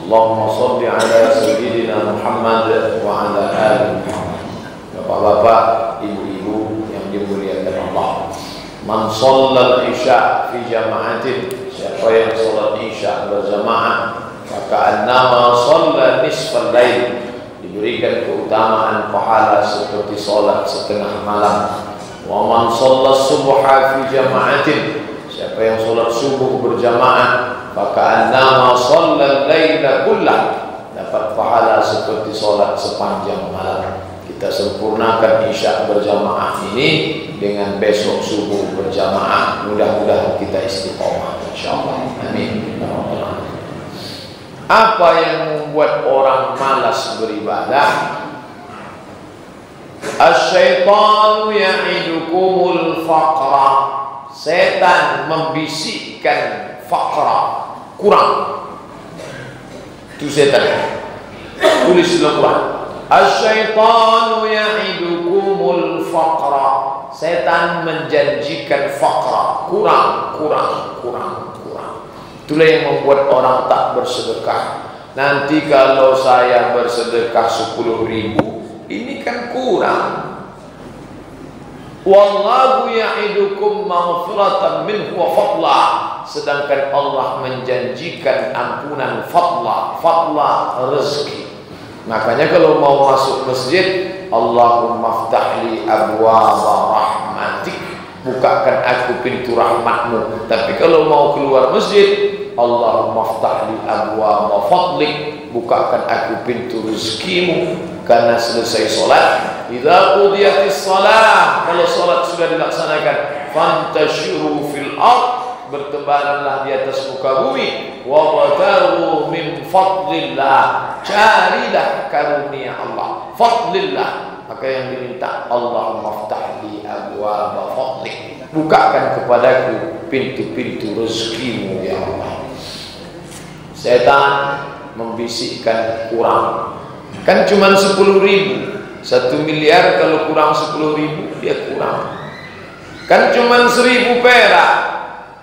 Allahumma sholli ala sayyidina Muhammad wa ala ali Muhammad. Bapak-bapak, ibu-ibu yang dimuliakan Allah, man shallal isya fi jama'atin, siapa yang salat isya berjamaah, maka annama shalla nisfal lail, diberikan keutamaan pahala seperti salat setengah malam. Wa man shalla subha fi jama'atin, siapa yang salat subuh berjamaah, maka annama shallal laila kullah, dapat pahala seperti salat sepanjang malam. Kita sempurnakan isya berjamaah ini dengan besok subuh berjamaah. Mudah-mudahan kita istiqomah insyaallah. Amin. Apa yang membuat orang malas beribadah? Asy-syaitanu ya'idukumul faqra. Setan membisikkan faqra, kurang. Itu setan. Tulis dalam Quran. Asy-syaitanu ya'idukumul faqra. Setan menjanjikan faqra, kurang. Itulah yang membuat orang tak bersedekah. Nanti kalau saya bersedekah 10.000, ini kan kurang. Wallahu ya'idukum maghfiratan minhu wa fadla. Sedangkan Allah menjanjikan ampunan fadla rezeki. Makanya kalau mau masuk masjid, Allahumma ftahli abwaaba rahmatik, bukakan aku pintu rahmatmu. Tapi kalau mau keluar masjid, Allahumma ftahli abwaaba fadlik, bukakan aku pintu rezekimu. Karena selesai sholat, idza qudiyatis shalah, kalau sholat sudah dilaksanakan, fantashiru fil ard, bertebaranlah di atas muka bumi, wabtaghu min fadlillah, carilah karunia Allah, fadlillah. Maka yang diminta, Allahumma ftahli abwaaba fadlik, bukakan kepadaku pintu-pintu rezekimu ya Allah. Setan membisikkan kurang. Kan cuma 10.000, 1 miliar kalau kurang 10.000 dia kurang. Kan cuma 1.000 perak.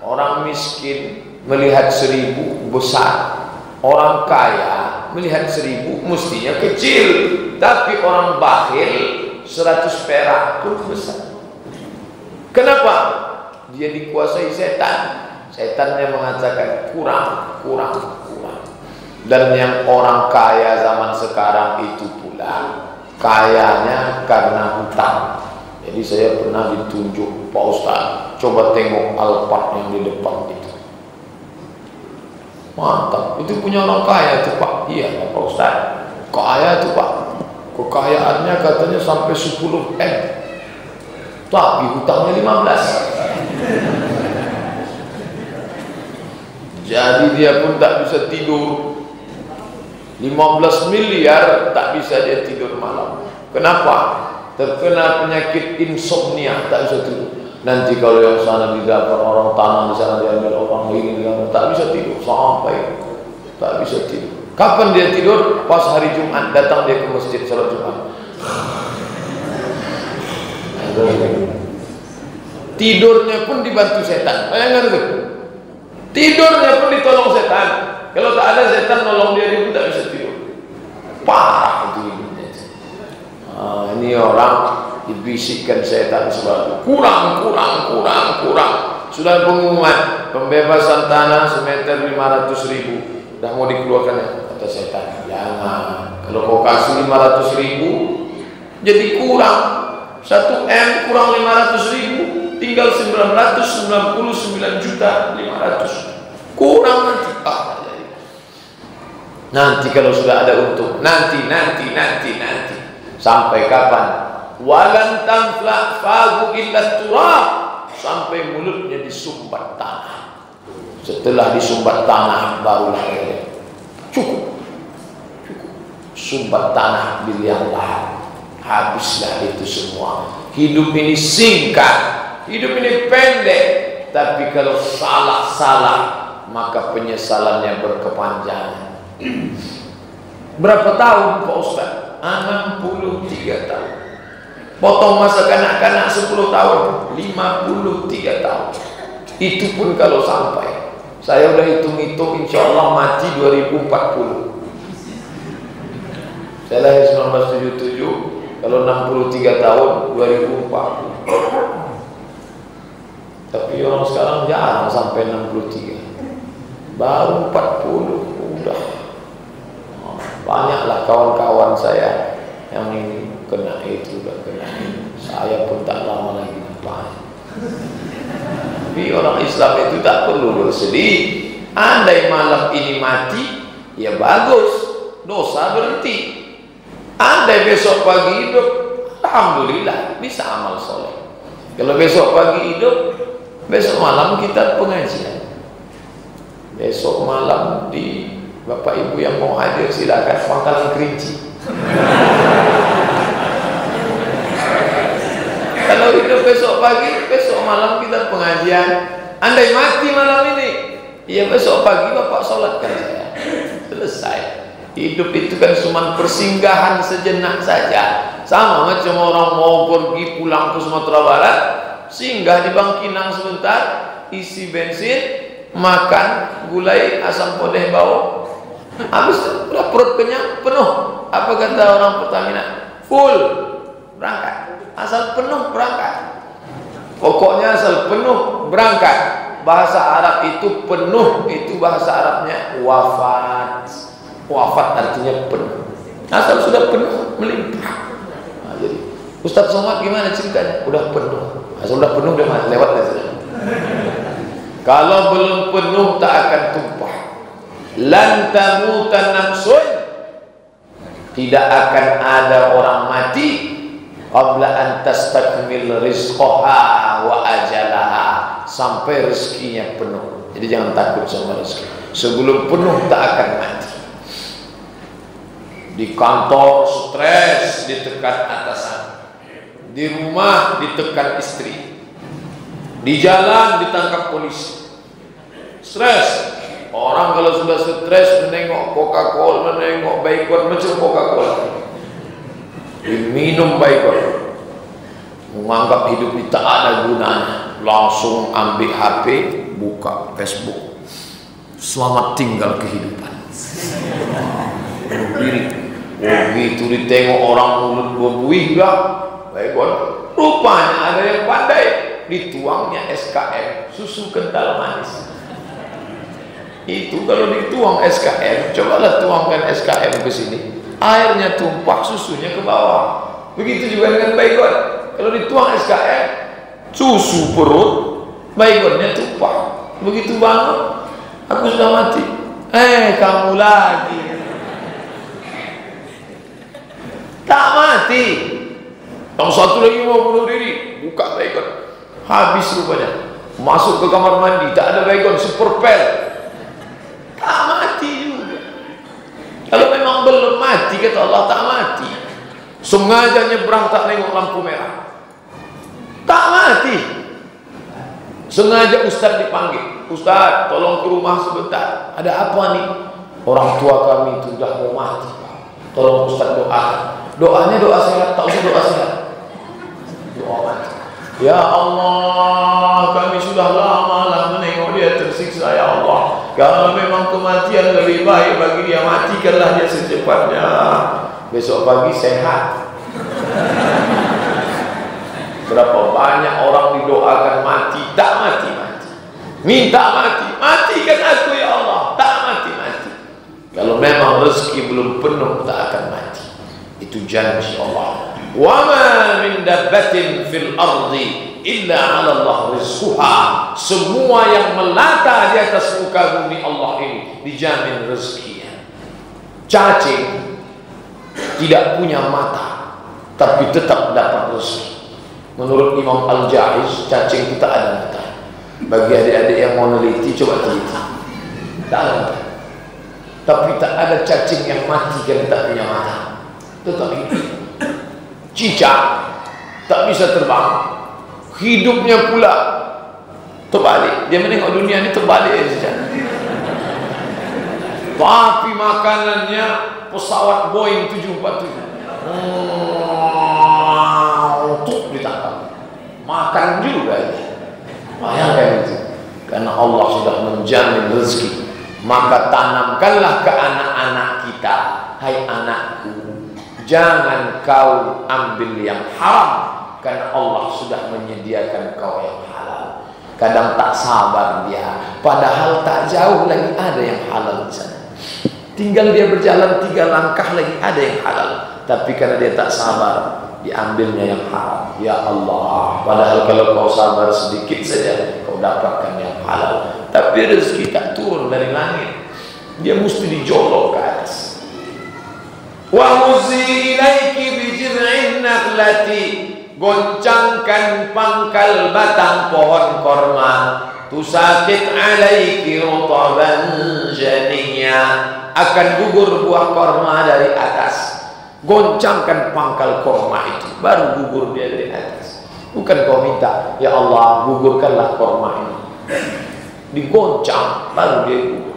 Orang miskin melihat 1.000 besar, orang kaya melihat 1.000 mestinya kecil. Tapi orang bakhil 100 perak pun besar. Kenapa? Dia dikuasai setan. Setannya mengatakan kurang. Dan yang orang kaya zaman sekarang itu pula kayanya karena hutang. Jadi saya pernah ditunjuk, Pak Ustaz, coba tengok Alphard yang di depan itu. Mantap, itu punya orang kaya tuh Pak. Iya Pak Ustaz, kaya tuh Pak. Kekayaannya katanya sampai 10 M, tapi hutangnya 15. Jadi dia pun tak bisa tidur. 15 miliar tak bisa dia tidur malam. Kenapa? Terkena penyakit insomnia, tak bisa tidur. Nanti kalau yang sana didapat orang tanah, di sana diambil orang ini, tak bisa tidur sampai tak bisa tidur. Kapan dia tidur? Pas hari Jumat, datang dia ke masjid salat Jumat. Tidurnya pun dibantu setan. Bayangkan itu. Tidurnya pun ditolong setan. Kalau tak ada setan nolong dia pun tak bisa tidur. Parah itu hidupnya. Ini orang dibisikkan setan selalu. Kurang. Sudah pengumuman pembebasan tanah semeter 500.000. Dah mau dikeluarkan, kata setan. Jangan. Kalau kau kasih 500.000, jadi kurang. 1 M kurang 500.000, tinggal 999.500.000. Kurang nanti. Nanti kalau sudah ada untung, nanti. Sampai kapan? Walan tanfla fahu illa turab, sampai mulutnya disumbat tanah. Setelah disumbat tanah barulah dia cukup. Sumbat tanah biliang lahat, habislah itu semua. Hidup ini singkat, hidup ini pendek. Tapi kalau salah, maka penyesalannya berkepanjangan. Berapa tahun Pak Ustaz? 63 tahun. Potong masa kanak-kanak 10 tahun, 53 tahun. Itu pun kalau sampai. Saya udah hitung-hitung, insya Allah mati 2040. Saya lahir 1977, kalau 63 tahun 2040. Tapi orang sekarang jarang sampai 63. Baru 40 udah. Banyaklah kawan-kawan saya yang ini kena itu, udah kena ini. Saya pun tak lama lagi nampak. Tapi orang Islam itu tak perlu bersedih. Andai malam ini mati, ya bagus, dosa berhenti. Andai besok pagi hidup, alhamdulillah bisa amal soleh. Kalau besok pagi hidup, besok malam kita pengajian. Besok malam di Bapak Ibu yang mau hadir silakan Pangkalan Kerinci. Kalau hidup besok pagi, besok malam kita pengajian. Andai mati malam ini, ya besok pagi Bapak sholatkan saya. Selesai. Hidup itu kan cuma persinggahan sejenak saja. Sama macam orang mau pergi pulang ke Sumatera Barat, singgah di Bangkinang sebentar, isi bensin, makan gulai asam podeh bau, habis udah perut kenyang penuh. Apa kata orang Pertamina? Full, berangkat. Asal penuh berangkat. Pokoknya asal penuh berangkat. Bahasa Arab itu penuh, itu bahasa Arabnya wafat. Wafat artinya penuh. Asal sudah penuh melimpah. Nah, jadi Ustaz Somad gimana ceritanya? Udah penuh. Asal udah penuh udah lewat saja. Kalau belum penuh tak akan tumpah. Lan tamutan nafsun, tidak akan ada orang mati qabla an tastakmil rizqaha wa ajalaha, sampai rezekinya penuh. Jadi jangan takut sama rezeki. Sebelum penuh tak akan mati. Di kantor stres, ditekan atasan. Di rumah ditekan istri. Di jalan ditangkap polisi. Stres. Orang kalau sudah stres menengok Coca-Cola, menengok Baygon, macam Coca-Cola. Diminum Baygon. Menganggap hidup ini tak ada gunanya. Langsung ambil HP, buka Facebook. Selamat tinggal kehidupan. Diri. Begitu ditengok orang mulut berbuih enggak? Baygon. Rupanya ada yang pandai. Dituangnya SKM, susu kental manis. Itu kalau dituang SKM, cobalah tuangkan SKM ke sini, airnya tumpah, susunya ke bawah. Begitu juga dengan Baygon. Kalau dituang SKM, susu perut, Baygonnya tumpah. Begitu bangun, aku sudah mati. Kamu lagi. Tak mati. Yang satu lagi mau bunuh diri, buka Baygon. Habis rupanya. Masuk ke kamar mandi, tak ada Baygon, super pel. Tak mati juga. Kalau memang belum mati, kata Allah, tak mati. Sengaja nyebrang tak nengok lampu merah, tak mati. Sengaja Ustaz dipanggil, Ustaz tolong ke rumah sebentar, ada apa nih? Orang tua kami itu sudah mau mati, tolong Ustaz doa. Doanya doa sehat, tak usah doa sehat, doa mati. Ya Allah, kami sudah lama menengok dia tersiksa, ya Allah. Kalau memang kematian lebih baik bagi dia, matikanlah dia secepatnya. Besok pagi sehat. Berapa banyak orang didoakan mati, tak mati-mati. Minta mati, matikan aku ya Allah, tak mati-mati. Kalau memang rezeki belum penuh, tak akan mati. Itu janji Allah. Wa ma min dabbatin fil ardi illa 'ala Allah rizquha. Semua yang melata di atas muka bumi Allah ini dijamin rezekinya. Cacing tidak punya mata tapi tetap dapat rezeki. Menurut Imam Al-Jahiz, cacing kita ada mata. Bagi adik-adik yang mau meneliti, coba teliti. Tak ada mata. Tapi tak ada cacing yang mati yang tak punya mata. Tetap hidup. Cicak tak bisa terbang, hidupnya pula terbalik. Dia menengok dunia ini terbalik ya cicak. Tapi makanannya pesawat Boeing 747. Untuk ditangkap, makan juga ini. Bayangkan itu. Karena Allah sudah menjamin rezeki, maka tanamkanlah ke anak-anak kita. Hai anakku, Jangan kau ambil yang haram, karena Allah sudah menyediakan kau yang halal. Kadang tak sabar dia, padahal tak jauh lagi ada yang halal di sana. Tinggal dia berjalan 3 langkah lagi ada yang halal, tapi karena dia tak sabar, diambilnya yang haram. Ya Allah, padahal kalau kau sabar sedikit saja, kau dapatkan yang halal. Tapi rezeki tak turun dari langit, dia mesti dijolok ke atas. Wa muzi ilaiki bi jir'in nakhlati, goncangkan pangkal batang pohon korma, tusakit alaiki rutaban janiya, akan gugur buah korma dari atas. Goncangkan pangkal korma itu, baru gugur dia dari atas. Bukan kau minta, ya Allah gugurkanlah korma ini, digoncang baru dia gugur.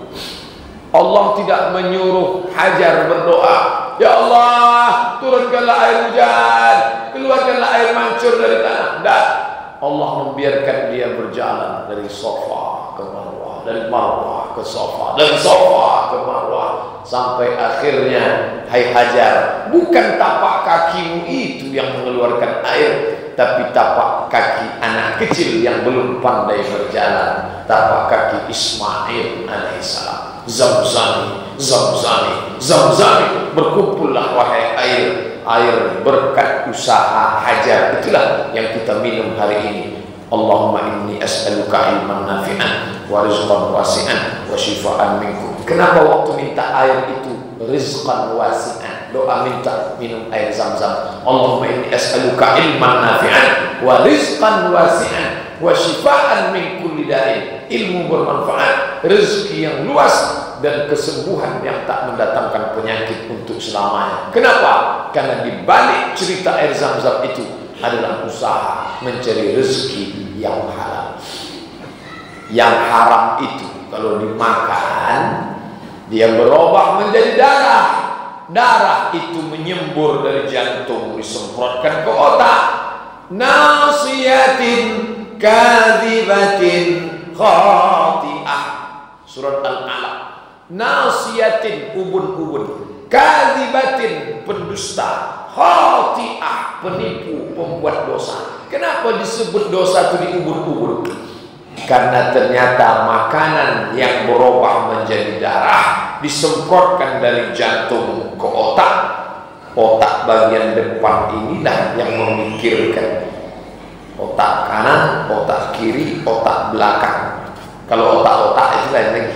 Allah tidak menyuruh Hajar berdoa, ya Allah turunkanlah air hujan, keluarkanlah air mancur dari tanah. Dan Allah membiarkan dia berjalan dari Safa ke Marwah, dari Marwah ke Safa, dari Safa ke Marwah, sampai akhirnya, hai Hajar, bukan tapak kakimu itu yang mengeluarkan air, tapi tapak kaki anak kecil yang belum pandai berjalan, tapak kaki Ismail alaihissalam. Zamzami, Zamzami, Zamzami, berkumpullah wahai air berkat usaha Hajar. Itulah yang kita minum hari ini. Allahumma inni as'aluka ilman nafi'an wa rizqan wasi'an wa shifaan minkum. Kenapa waktu minta air itu rizqan wasi'an? Doa minta minum air Zamzam. Allahumma inni as'aluka ilman nafi'an wa rizqan wasi'an wa shifaan min kulli da'in. Ilmu bermanfaat, rezeki yang luas, dan kesembuhan yang tak mendatangkan penyakit untuk selamanya. Kenapa? Karena di balik cerita air Zamzam itu adalah usaha mencari rezeki yang halal. Yang haram itu kalau dimakan, dia berubah menjadi darah. Darah itu menyembur dari jantung, disemprotkan ke otak. Nasiyatin kadhibatin khati'ah, surat Al-Alaq. Nasiyatin, ubun-ubun, kadhibatin, pendusta, khati'ah, penipu, pembuat dosa. Kenapa disebut dosa itu diubun-ubun? Karena ternyata makanan yang berubah menjadi darah disemprotkan dari jantung ke otak. Otak bagian depan inilah yang memikirkan. Otak kanan, otak kiri, otak belakang. Kalau otak-otak itu lain lagi.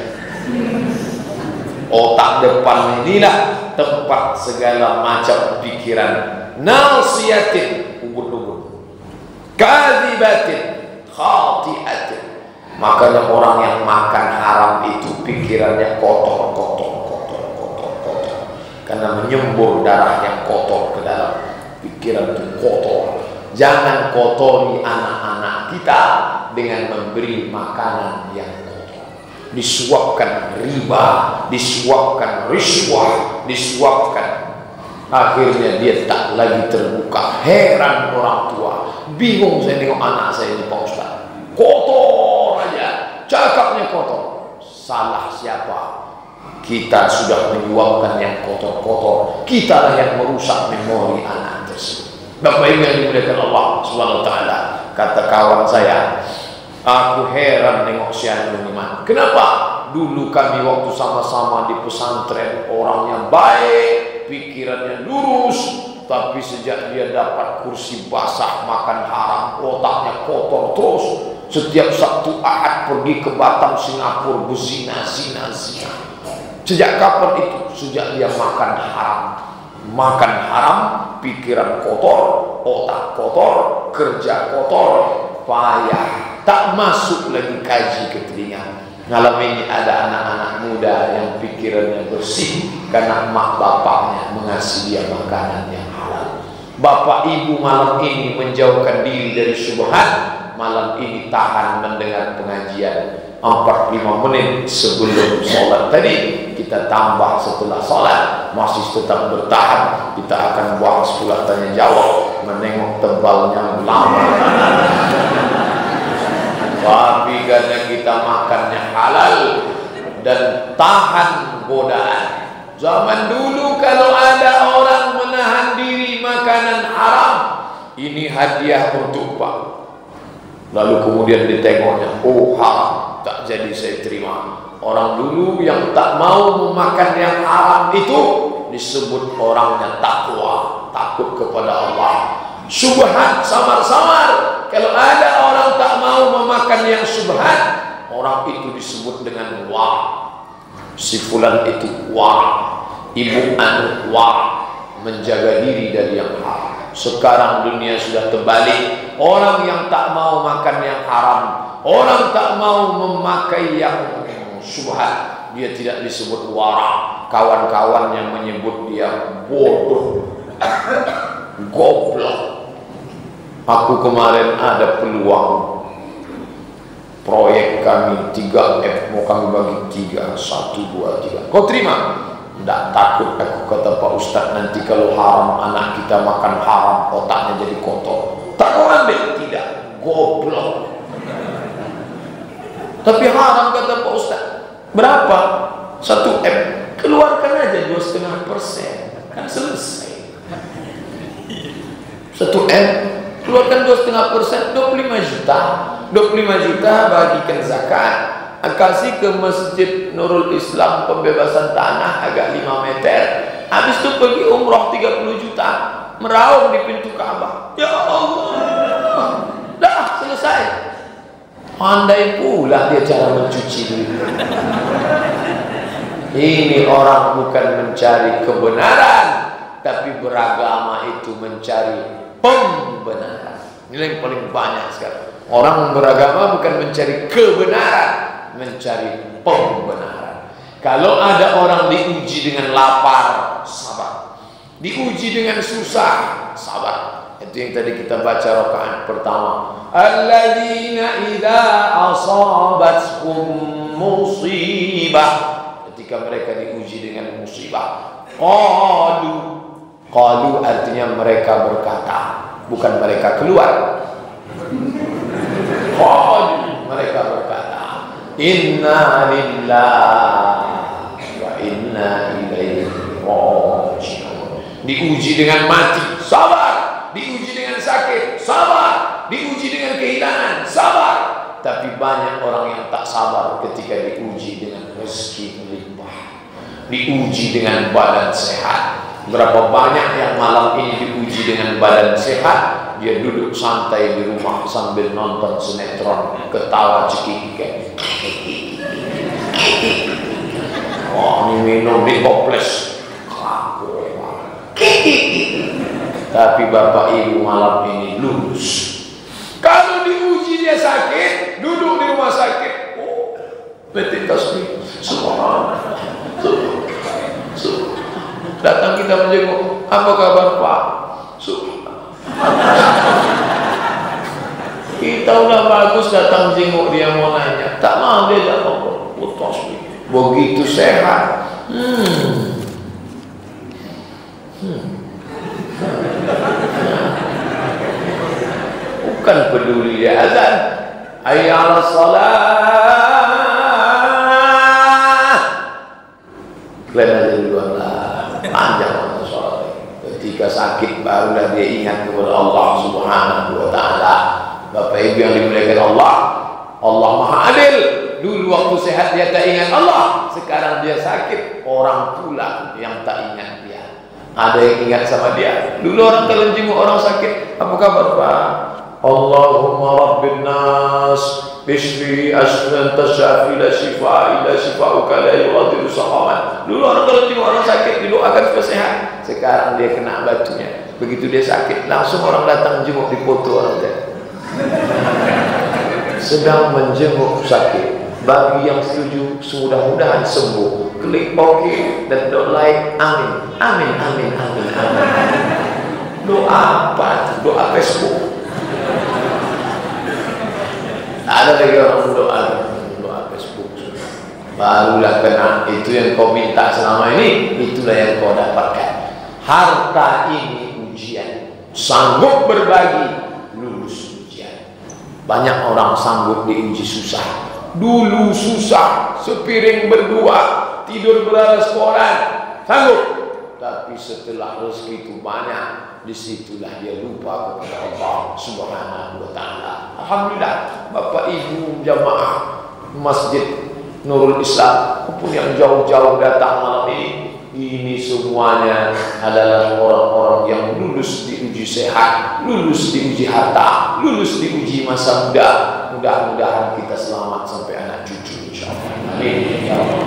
Otak depan inilah tempat segala macam pikiran. Nasiyatin, ubun-ubun, kadhibatin, khati'atin. Makanya orang yang makan haram itu pikirannya kotor. Karena menyembur darah yang kotor ke dalam pikiran itu kotor. Jangan kotori anak-anak kita dengan memberi makanan yang kotor. Disuapkan riba, disuapkan riswah, disuapkan. Akhirnya dia tak lagi terbuka. Heran orang tua, bingung saya tengok anak saya ini Pak Ustaz. Kotor aja, cakapnya kotor. Salah siapa? Kita sudah menyuapkan yang kotor-kotor. Kita lah yang merusak memori anak tersebut. Bapak Ibu yang dimuliakan Allah Subhanahu wa taala, kata kawan saya, aku heran nengok si Anwar Iman. Kenapa? Dulu kami waktu sama-sama di pesantren, orangnya baik, pikirannya lurus, tapi sejak dia dapat kursi basah, makan haram, otaknya kotor terus. Setiap Sabtu Ahad pergi ke Batam, Singapura, berzina. Sejak kapan itu? Sejak dia makan haram. Makan haram, pikiran kotor, otak kotor, kerja kotor, payah, tak masuk lagi kaji ke telinga. Malam ini ada anak-anak muda yang pikirannya bersih karena mak bapaknya mengasih dia makanan yang halal. Bapak ibu malam ini menjauhkan diri dari syubhat. Malam ini tahan mendengar pengajian 45 menit sebelum sholat tadi, kita tambah setelah sholat, masih tetap bertahan. Kita akan bahas pula tanya jawab, menengok tebalnya lama. Tapi karena kita makannya halal dan tahan godaan. Zaman dulu kalau ada orang menahan makanan haram, ini hadiah untuk Pak. Lalu kemudian ditengoknya, oh haram, tak jadi saya terima. Orang dulu yang tak mau memakan yang haram itu disebut orangnya takwa, takut kepada Allah. Subhat, samar-samar. Kalau ada orang tak mau memakan yang subhat, orang itu disebut dengan wara. Si fulan itu wara, ibu anu wara, menjaga diri dari yang haram. Sekarang dunia sudah terbalik. Orang yang tak mau makan yang haram, orang tak mau memakai yang subhat, dia tidak disebut wara. Kawan-kawan yang menyebut dia bodoh, goblok. Aku kemarin ada peluang proyek kami 3F, mau kami bagi 3, 1, 2, 3. Kau terima? Tidak takut aku, kata Pak Ustadz, nanti kalau haram anak kita makan haram, otaknya jadi kotor. Tak kau ambil? Tidak, goblok. Tapi haram, kata Pak Ustadz. Berapa? 1M. Keluarkan aja 2,5%, kan selesai. 1M, keluarkan 2,5%, 25 juta. 25 juta bagikan zakat, kasih ke Masjid Nurul Islam pembebasan tanah agak 5 meter. Habis itu pergi umroh 30 juta, meraung di pintu Ka'bah. Ya Allah, dah selesai. Pandai pula dia cara mencuci duit. Ini orang bukan mencari kebenaran, tapi beragama itu mencari pembenaran. Ini yang paling banyak sekarang. Orang beragama bukan mencari kebenaran, mencari pembenaran. Kalau ada orang diuji dengan lapar, sabar. Diuji dengan susah, sabar. Itu yang tadi kita baca rakaat pertama. Alladzina idza asabatkum musibah, ketika mereka diuji dengan musibah, qalu artinya mereka berkata, bukan mereka keluar. Mereka berkata, inna lillahi wa inna ilaihi raji'un. Diuji dengan mati, sabar. Diuji dengan sakit, sabar. Diuji dengan kehilangan, sabar. Tapi banyak orang yang tak sabar ketika diuji dengan rezeki melimpah, diuji dengan badan sehat. Berapa banyak yang malam ini diuji dengan badan sehat, dia duduk santai di rumah sambil nonton sinetron, ketawa cekik. Oh, ini minum di toples. Tapi bapak ibu malam ini lulus. Kalau diuji dia sakit, duduk di rumah sakit. Oh, betul tasbih. Subhanallah. Datang kita menjenguk, apa kabar Pak? Kita udah bagus datang jenguk, dia mau nanya, tak mau dia tak mau putus. Begitu sehat. Bukan peduli dia azan, hayya 'alas shalah. Kalian aja duluan lah. Panjang waktu sholat. Ketika sakit barulah dia ingat kepada Allah Subhanahu wa ta'ala. Bapak ibu yang dimuliakan Allah, Allah Maha Adil. Dulu waktu sehat dia tak ingat Allah, sekarang dia sakit, orang pula yang tak ingat dia. Ada yang ingat sama dia. Dulu orang kalau jenguk orang sakit, apa kabar Pak? Allahumma rabbin nas bishri asnan tasyafi la shifa ila shifauka la yughadiru saqaman. Dulu orang kalau jenguk orang sakit didoakan supaya sehat. Sekarang dia kena batunya. Begitu dia sakit, langsung orang datang jenguk, dipoto orang dia. Sedang menjenguk sakit. Bagi yang setuju, mudah-mudahan sembuh. Klik OK dan doa like. Amin. Amin, amin, amin, amin. Doa apa? Doa Facebook. Ada lagi orang doa Facebook. Barulah kena. Itu yang kau minta selama ini, itulah yang kau dapatkan. Harta ini ujian. Sanggup berbagi, lulus ujian. Banyak orang sanggup diuji susah. Dulu susah, sepiring berdua, tidur beralas koran, sanggup. tapi setelah rezeki itu banyak, disitulah dia lupa kepada Allah Subhanahu wa Ta'ala. Alhamdulillah, Bapak Ibu jamaah Masjid Nurul Islam maupun yang jauh-jauh datang malam ini semuanya adalah orang-orang yang lulus diuji sehat, lulus diuji harta, lulus diuji masa muda. Mudah-mudahan kita selamat sampai anak cucu insyaallah. Amin ya Allah.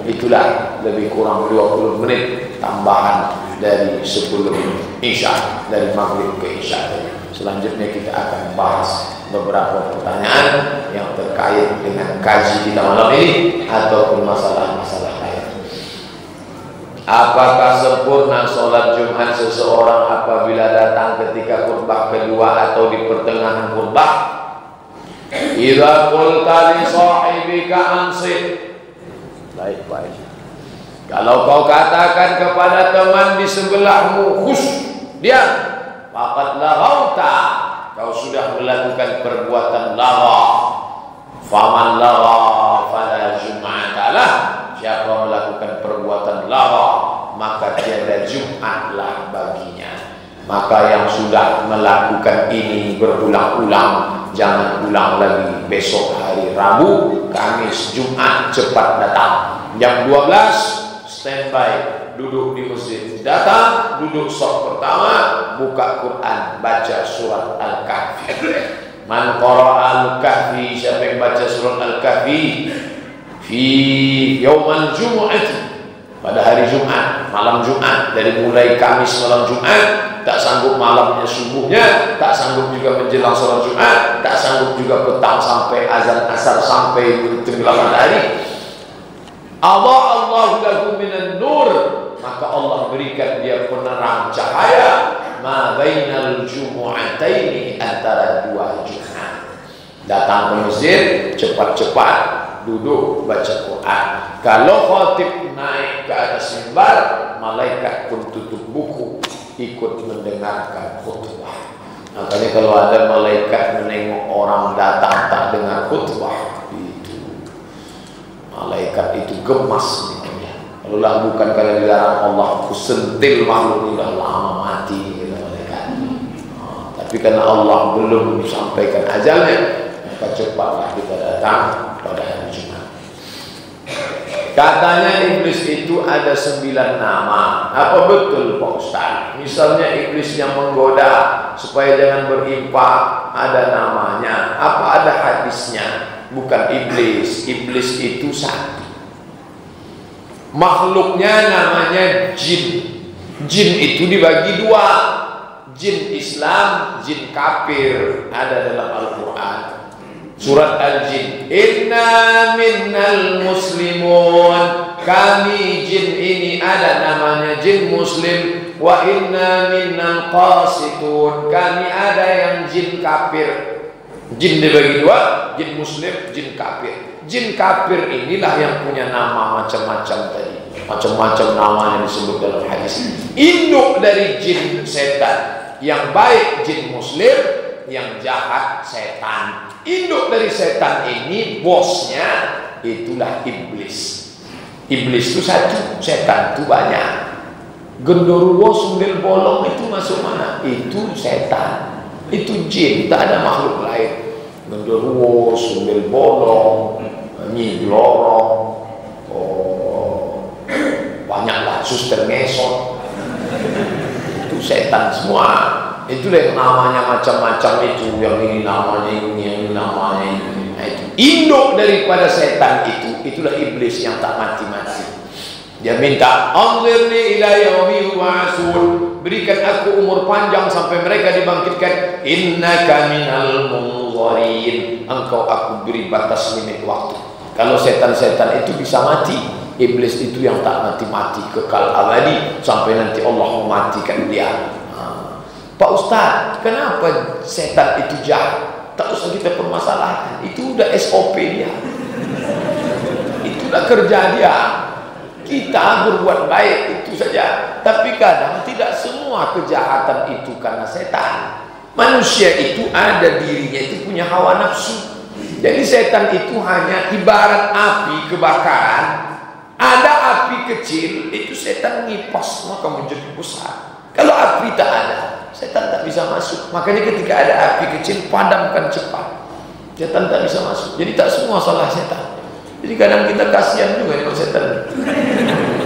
Itulah lebih kurang 20 menit tambahan dari sebelum Isya, dari maghrib ke Isya. Selanjutnya kita akan bahas beberapa pertanyaan yang terkait dengan kaji kita malam ini ataupun masalah-masalah lain. Apakah sempurna sholat Jumat seseorang apabila datang ketika khutbah kedua atau di pertengahan khutbah? Idza qulta li sahibika ansit. Baik. Kalau kau katakan kepada teman di sebelahmu, diam, faqad laghauta, kau sudah melakukan perbuatan lagha. Faman lagha fala jum'ata lah. Siapa melakukan perbuatan lagha, maka tiada Jumatlah baginya. Maka yang sudah melakukan ini berulang-ulang, jangan ulang lagi. Besok hari Rabu, Kamis, Jumat cepat datang. Jam 12 standby, duduk di masjid. Datang, duduk shaf pertama, buka Quran, baca surat Al-Kahfi. Man qara'a Al-Kahfi, siapa yang baca surat Al-Kahfi fi yaumal Jumu'ah, pada hari Jumat, malam Jumat, dari mulai Kamis malam Jumat, tak sanggup malamnya subuhnya, tak sanggup juga menjelang sholat Jumat, tak sanggup juga petang sampai azan asar sampai tenggelam matahari. Allah lahu minan nur, maka Allah berikan dia penerang cahaya ma bainal jumu'ataini, antara dua Jumat. Datang ke masjid, cepat-cepat duduk baca Quran. Kalau khatib naik ke atas mimbar, malaikat pun tutup buku, ikut mendengarkan khutbah. Makanya kalau ada malaikat menengok orang datang tak dengar khutbah, itu malaikat itu gemas namanya. Kalau lah bukan karena dilarang Allah, aku sentil makhluk udah lama mati gitu, malaikat. Tapi karena Allah belum sampaikan ajalnya, maka cepatlah kita datang pada hari Jumat. Katanya iblis itu ada 9 nama. Apa betul Pak Ustaz? Misalnya iblis yang menggoda supaya jangan berimpak, ada namanya. Apa ada hadisnya? Bukan iblis. Iblis itu satu. Makhluknya namanya jin. Jin itu dibagi 2. Jin Islam, jin kafir. Ada dalam Al-Quran. Surat Al-Jin, inna minnal muslimun, kami jin ini ada namanya jin muslim, wa inna minnal qasitun, kami ada yang jin kafir. Jin dibagi 2, jin muslim, jin kafir. Jin kafir inilah yang punya nama macam-macam tadi, macam-macam namanya disebut dalam hadis. Induk dari jin setan, yang baik jin muslim, yang jahat setan. Induk dari setan ini, bosnya itulah iblis. Iblis itu satu, setan itu banyak. Genderuwo sundel bolong itu masuk mana? Itu setan, itu jin, tak ada makhluk lain. Genderuwo, sundel bolong, nyi lorong, banyaklah suster ngesot, itu setan semua. Itulah yang namanya macam-macam itu, yang ini namanya ini, yang ini namanya ini. Nah, itu induk daripada setan itu, itulah iblis yang tak mati-mati. Dia minta, anzirni ila yaumi yub'atsun, berikan aku umur panjang sampai mereka dibangkitkan. Innaka minal munzarin, engkau aku beri batas limit waktu. Kalau setan-setan itu bisa mati, iblis itu yang tak mati-mati, kekal abadi sampai nanti Allah mematikan dia. Pak Ustaz, kenapa setan itu jahat? Tak usah kita permasalahkan. Itu udah SOP dia. Itu udah kerja dia. Kita berbuat baik itu saja. Tapi kadang tidak semua kejahatan itu karena setan. Manusia itu ada dirinya itu punya hawa nafsu. Jadi setan itu hanya ibarat api kebakaran. Ada api kecil, itu setan ngipas maka menjadi besar. Kalau api tak ada, setan tak bisa masuk. Makanya ketika ada api kecil, padamkan cepat. Setan tak bisa masuk. Jadi tak semua salah setan. Jadi kadang kita kasihan juga dengan setan.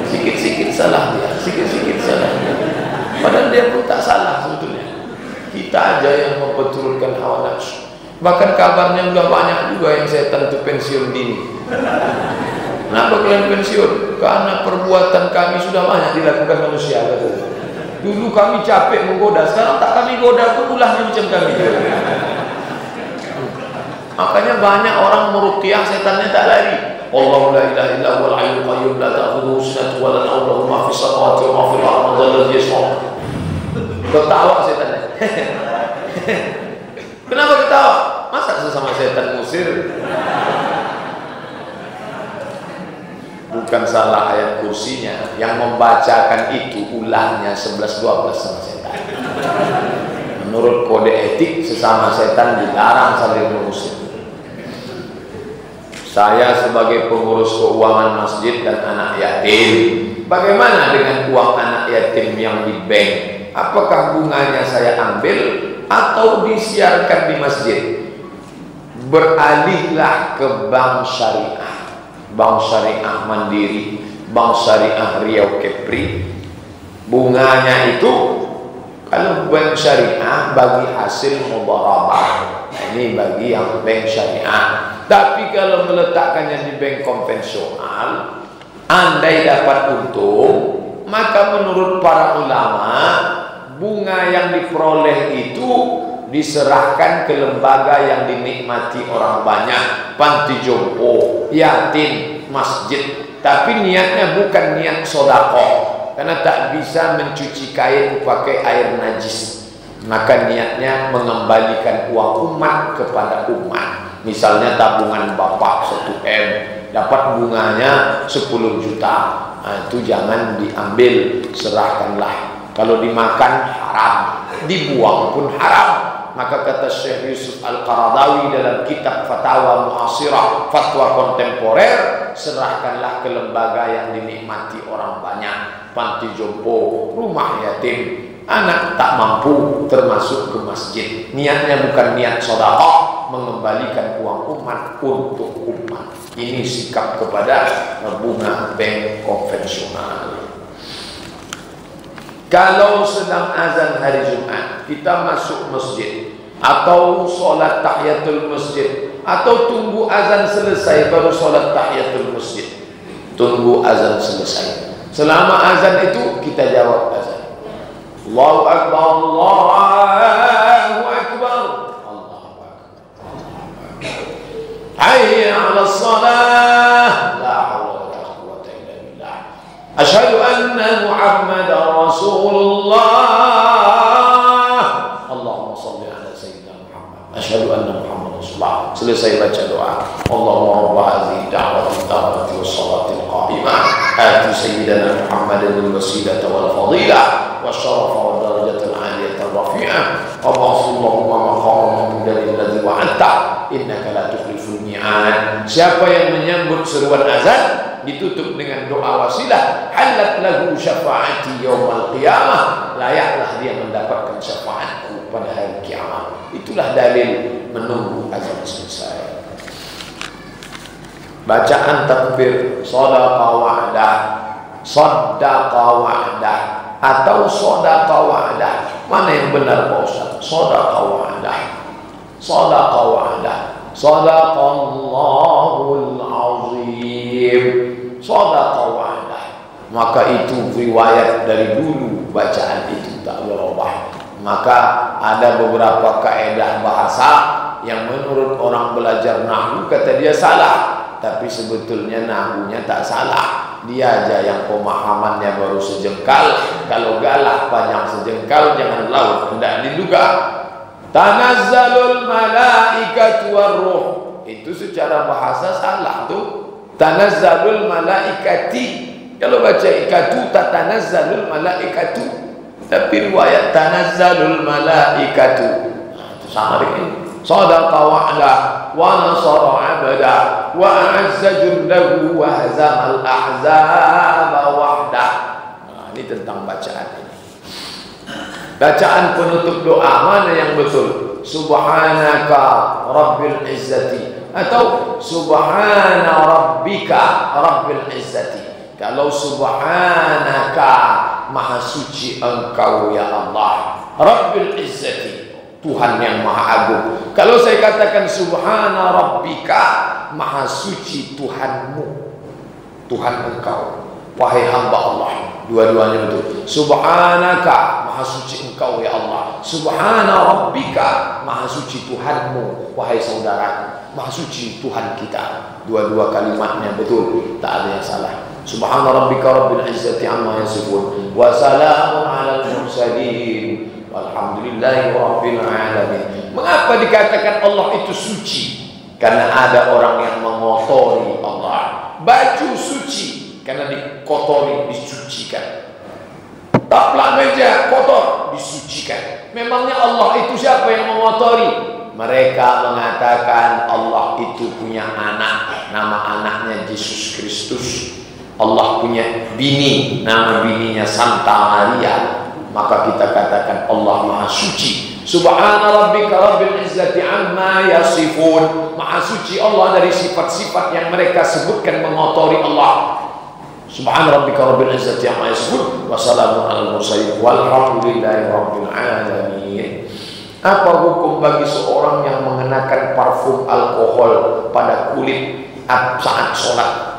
Sikit-sikit salah dia, sikit-sikit salah dia. Padahal dia pun tak salah sebetulnya. Kita aja yang memperturutkan hawa nafsu. Bahkan kabarnya sudah banyak juga yang setan itu pensiun dini. Kenapa kalian pensiun? Karena perbuatan kami sudah banyak dilakukan manusia. Dulu kami capek menggoda, sekarang tak kami goda pun ulahnya macam kami. Makanya banyak orang meruqyah setannya tak lari. Allahu la ilaha illa huwal hayyul qayyum la ta'khudhuhu sinatun wa la nawm lahu ma fis samawati wa ma fil ardi man dhal ladzi yashfa'u. Ketawa setannya. Kenapa ketawa? Masa sesama setan musir? Bukan salah ayat kursinya, yang membacakan itu ulahnya 11-12 sama setan. Menurut kode etik sesama setan dilarang saling mengusir. Saya sebagai pengurus keuangan masjid dan anak yatim, bagaimana dengan uang anak yatim yang di bank? Apakah bunganya saya ambil atau disiarkan di masjid? Beralihlah ke bank syariah. Bank syariah Mandiri, bank syariah Riau Kepri. Bunganya itu kalau bank syariah bagi hasil mudharabah. Nah, ini bagi yang bank syariah. Tapi kalau meletakkannya di bank konvensional, andai dapat untung, maka menurut para ulama bunga yang diperoleh itu diserahkan ke lembaga yang dinikmati orang banyak, panti jompo, yatim, masjid. Tapi niatnya bukan niat sedekah, karena tak bisa mencuci kain pakai air najis. Maka niatnya mengembalikan uang umat kepada umat. Misalnya tabungan bapak 1M, dapat bunganya 10 juta. Nah, itu jangan diambil, serahkanlah. Kalau dimakan haram, dibuang pun haram. Maka kata Syekh Yusuf Al-Qaradawi dalam kitab Fatawa Mu'asirah, fatwa kontemporer, serahkanlah ke lembaga yang dinikmati orang banyak, panti jompo, rumah yatim, anak tak mampu, termasuk ke masjid. Niatnya bukan niat sedekah, mengembalikan uang umat untuk umat. Ini sikap kepada bunga bank konvensional. Kalau sedang azan hari Jumat, kita masuk masjid atau sholat tahiyatul masjid, atau tunggu azan selesai baru sholat tahiyatul masjid. Tunggu azan selesai. Selama azan itu kita jawab azan. Allahu Akbar, Allahu Akbar, Allahu Akbar. Hayya 'alas shalah. La haula wa la quwwata illa billah. Asyhadu anna Muhammadar Rasulullah. Allahumma shalli ala sayyidina Muhammad. Asyhadu anna Muhammadar Rasulullah. Selesai baca doa. Allahumma rabb hadhihi da'wati tammati was salati al-qa'imah. Ati sayyidina Muhammadan al-wasilata wal fadilah wasyarafa wad darajata al-'aliyata ar-rafi'ah. Allahumma maqaman dari alladhi wa'adta innaka la tukhliful mi'ad. Siapa yang menyambut seruan azan ditutup dengan doa wasilah, halat lahu syafaati yaumal qiyamah, layaklah dia mendapatkan syafaatku pada hari kiamat. Itulah dalil menunggu azan selesai. Bacaan takbir shadaqa wa'dah, shadaqa wa'dah atau shadaqa wa'dah, mana yang benar Pak Ustaz? Shadaqa wa'dah, shadaqa wa'dah, sadaqallahul azim, shadaqa wa'dah. Maka itu riwayat dari dulu, bacaan itu tak berubah. Maka ada beberapa kaedah bahasa yang menurut orang belajar nahwu kata dia salah, tapi sebetulnya nahwunya tak salah. Dia aja yang pemahamannya baru sejengkal. Kalau galah panjang sejengkal jangan laut, hendak diduga. Tanazzalul malaikatu warruh, itu secara bahasa salah tuh. Tanazzalul malaikati, kalau baca ikatu tatanazzalul malaikatu, tapi riwayat tanazzalul malaikatu. Nah, itu sama dengan ini. Sadaqa wa'dah wa nasara 'abda wa a'azza jundahu wa hazamal ahzaba wahdah. Nah, ini tentang bacaan ini. Bacaan penutup doa mana yang betul? Subhanaka rabbil izzati atau subhana rabbika rabbil izzati. Kalau subhanaka, maha suci engkau ya Allah, rabbil izzati, Tuhan yang maha agung. Kalau saya katakan subhana rabbika, maha suci Tuhanmu, Tuhan engkau, wahai hamba Allah. Dua-duanya betul. Subhanaka, maha suci engkau ya Allah. Subhana rabbika, maha suci Tuhanmu, wahai saudaraku, maha suci Tuhan kita. Dua-dua kalimatnya betul, tak ada yang salah. Subhana rabbika rabbil izzati amma yasifun wa salamun alal mursalin walhamdulillahi rabbil alamin. Mengapa dikatakan Allah itu suci? Karena ada orang yang mengotori Allah. Baju suci karena dikotori, disucikan. Taplak meja kotor, disucikan. Memangnya Allah itu siapa yang mengotori? Mereka mengatakan Allah itu punya anak, nama anaknya Yesus Kristus. Allah punya bini, nama bininya Santa Maria. Maka kita katakan Allah maha suci. Subhana rabbika rabbil izzati amma yasifun. Maha suci Allah dari sifat-sifat yang mereka sebutkan mengotori Allah. Subhana rabbika rabbil izzati amma yasifun wa salamun alal mursalin walhamdulillahi rabbil alamin. Apa hukum bagi seorang yang mengenakan parfum alkohol pada kulit saat sholat?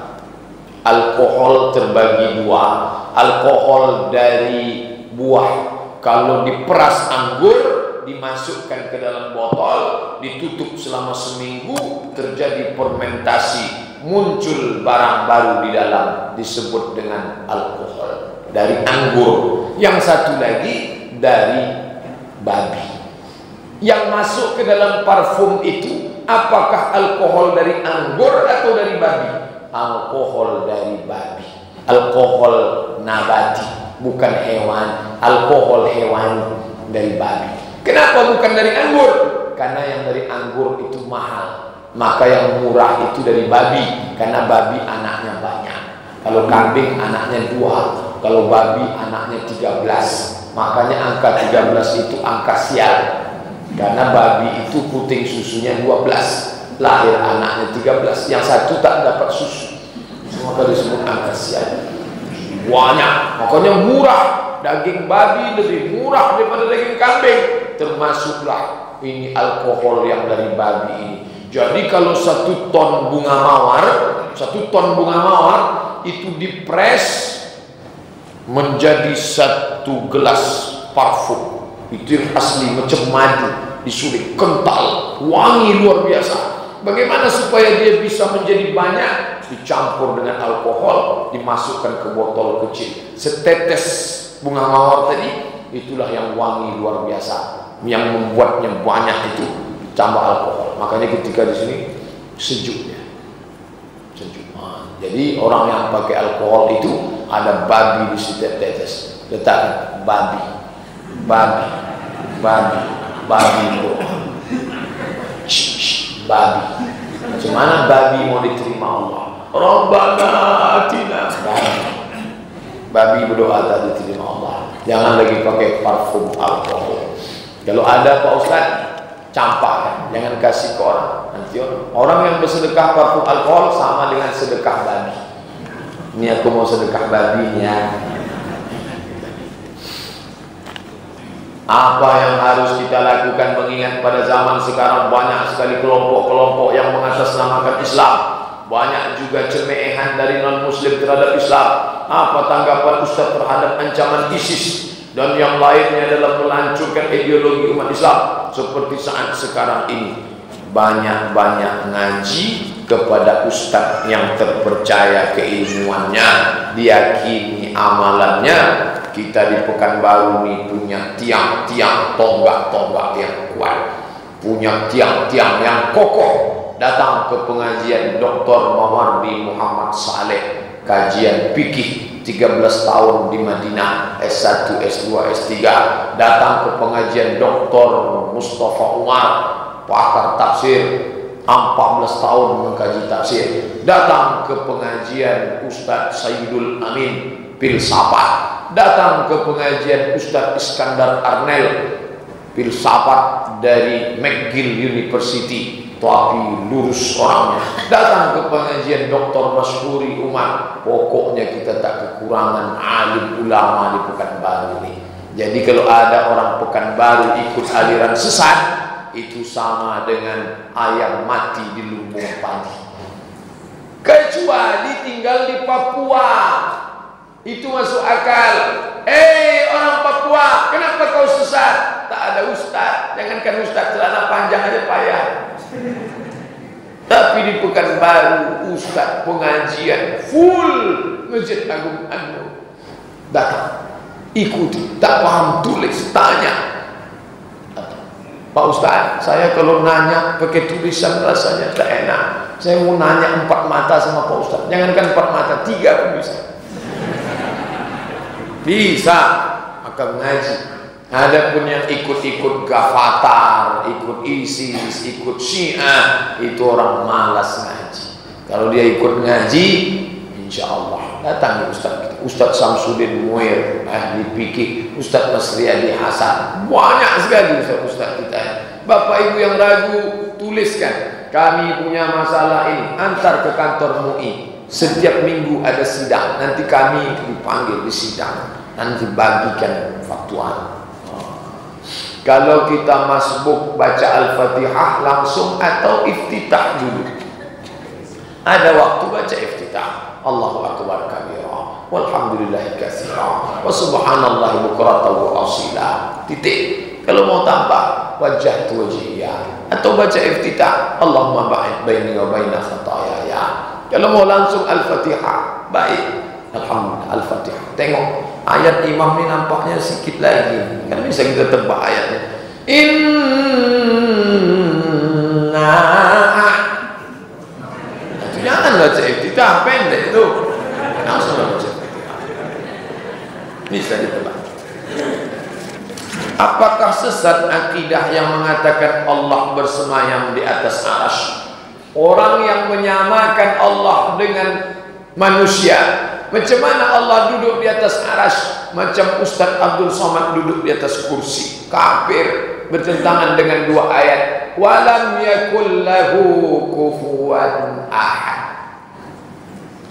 Alkohol terbagi dua. Alkohol dari buah, kalau diperas anggur, dimasukkan ke dalam botol, ditutup selama seminggu, terjadi fermentasi, muncul barang baru di dalam, disebut dengan alkohol dari anggur. Yang satu lagi dari babi. Yang masuk ke dalam parfum itu, apakah alkohol dari anggur atau dari babi? Alkohol dari babi. Alkohol nabati, bukan hewan. Alkohol hewan dari babi. Kenapa bukan dari anggur? Karena yang dari anggur itu mahal. Maka yang murah itu dari babi, karena babi anaknya banyak. Kalau kambing anaknya 2, kalau babi anaknya 13. Makanya angka 13 itu angka sial. Karena babi itu puting susunya 12, lahir anaknya 13, yang satu tak dapat susu. Maka disebut angka sial. Banyak, makanya murah. Daging babi lebih murah daripada daging kambing. Termasuklah ini alkohol yang dari babi ini. Jadi kalau 1 ton bunga mawar, 1 ton bunga mawar itu dipres menjadi 1 gelas parfum. Itu yang asli, macam madu, disulik, kental, wangi luar biasa. Bagaimana supaya dia bisa menjadi banyak? Dicampur dengan alkohol, dimasukkan ke botol kecil. Setetes bunga mawar tadi, itulah yang wangi luar biasa. Yang membuatnya banyak itu tambah alkohol. Makanya ketika di sini sejuknya, sejuk. Jadi orang yang pakai alkohol itu ada babi di setetes. Letak babi, babi, babi, babi, babi. Macam mana babi mau diterima Allah? Rabbana atina. Babi berdoa tak diterima Allah. Jangan lagi pakai parfum alkohol. Kalau ada Pak Ustaz, campakkan, jangan kasih ke orang. Nanti orang yang bersedekah parfum alkohol sama dengan sedekah babi. Ini aku mau sedekah babinya. Apa yang harus kita lakukan mengingat pada zaman sekarang banyak sekali kelompok-kelompok yang mengatasnamakan Islam. Banyak juga cemehan dari non-muslim terhadap Islam. Apa tanggapan Ustaz terhadap ancaman ISIS dan yang lainnya dalam melancurkan ideologi umat Islam seperti saat sekarang ini? Banyak-banyak ngaji kepada Ustaz yang terpercaya keilmuannya, diyakini amalannya. Kita di Pekanbaru ini punya tiang-tiang tonggak-tonggak yang kuat, punya tiang-tiang yang kokoh. Datang ke pengajian Dr. Mawardi Muhammad Saleh, kajian fikih 13 tahun di Madinah, S1, S2, S3. Datang ke pengajian Dr. Mustafa Umar, pakar tafsir, 14 tahun mengkaji tafsir, datang ke pengajian Ustadz Sayyidul Amin Filsafat, datang ke pengajian Ustadz Iskandar Arnel Filsafat dari McGill University, tapi lurus orangnya, datang ke pengajian Dr. Masyhuri Umar. Pokoknya kita tak kekurangan alim ulama di Pekanbaru ini. Jadi kalau ada orang Pekanbaru ikut aliran sesat, itu sama dengan ayam mati di lumbung padi. Kecuali tinggal di Papua, itu masuk akal. Orang Papua, kenapa kau sesat? Tak ada ustaz. Jangankan ustaz, celana panjang aja payah. Tapi di Pekanbaru, ustaz pengajian full Masjid Agung An-Nur. Datang, ikuti, tak paham tulis, tanya. Pak Ustaz, saya kalau nanya pakai tulisan rasanya tak enak. Saya mau nanya 4 mata sama Pak Ustaz. Jangankan 4 mata, 3 pun bisa. Bisa, maka mengaji. Ada pun yang ikut-ikut Gafatar, ikut ISIS, ikut Syiah, itu orang malas ngaji. Kalau dia ikut ngaji, insya Allah datang Ustaz, Ustaz Samsudin Muir, ahli fikih, Ustaz Masriyadi Hasan, banyak sekali Ustaz kita. Bapak Ibu yang ragu, tuliskan, kami punya masalah ini, antar ke kantor MUI. Setiap minggu ada sidang, nanti kami dipanggil di sidang, nanti bagikan fatwa. Kalau kita masbuk baca Al-Fatihah langsung atau iftitah dulu. Ada waktu baca iftitah. Allahu akbar kabira, walhamdulillahi katsira, wa subhanallahi bukratan wa asila. Titik. Kalau mau tambah wajjahtu wajhiya atau baca iftitah, Allahumma ba'id baini wa baina khataaya. Kalau mau langsung Al-Fatihah, baik. Alhamdulillah, Al-Fatihah. Tengok ayat imam ini nampaknya sedikit lagi. Kan bisa kita tebak ayatnya. Inna. Itu jangan baca iftitah, pendek itu. Langsung baca iftitah. Bisa ditebak. Apakah sesat akidah yang mengatakan Allah bersemayam di atas arsy? Orang yang menyamakan Allah dengan manusia. Macam mana Allah duduk di atas arsy? Macam Ustaz Abdul Somad duduk di atas kursi. Kafir, bertentangan dengan 2 ayat. Walam yakul lahu kufuwan ahad.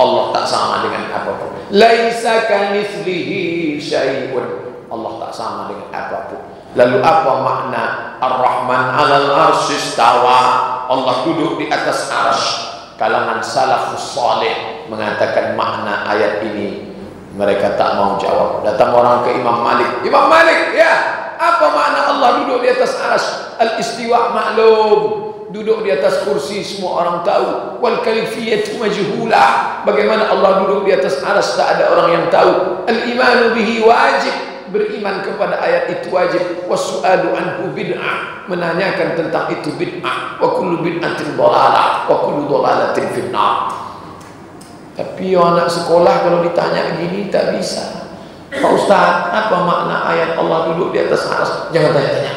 Allah tak sama dengan apapun. Laisa kamitslihi syai'un. Allah tak sama dengan apapun. Lalu apa makna Ar-Rahman 'alal arsy istawa? Allah duduk di atas arsy. Kalangan salafus saleh mengatakan makna ayat ini, mereka tak mau jawab. Datang orang ke Imam Malik. Imam Malik, ya, apa makna Allah duduk di atas arsy? Al-istiwa maklum, duduk di atas kursi semua orang tahu. Wal kaifiyatu majhulah, bagaimana Allah duduk di atas arsy tak ada orang yang tahu. Al-imanu bihi wajib, beriman kepada ayat itu wajib. Wasu'alu anhu bid'ah, menanyakan tentang itu bid'ah. Wa kullu bid'atin dhalalah wa kullu dhalalatin finnar. Tapi anak sekolah kalau ditanya gini tak bisa. Pak Ustaz, apa makna ayat Allah duduk di atas arsy? Jangan tanya-tanya.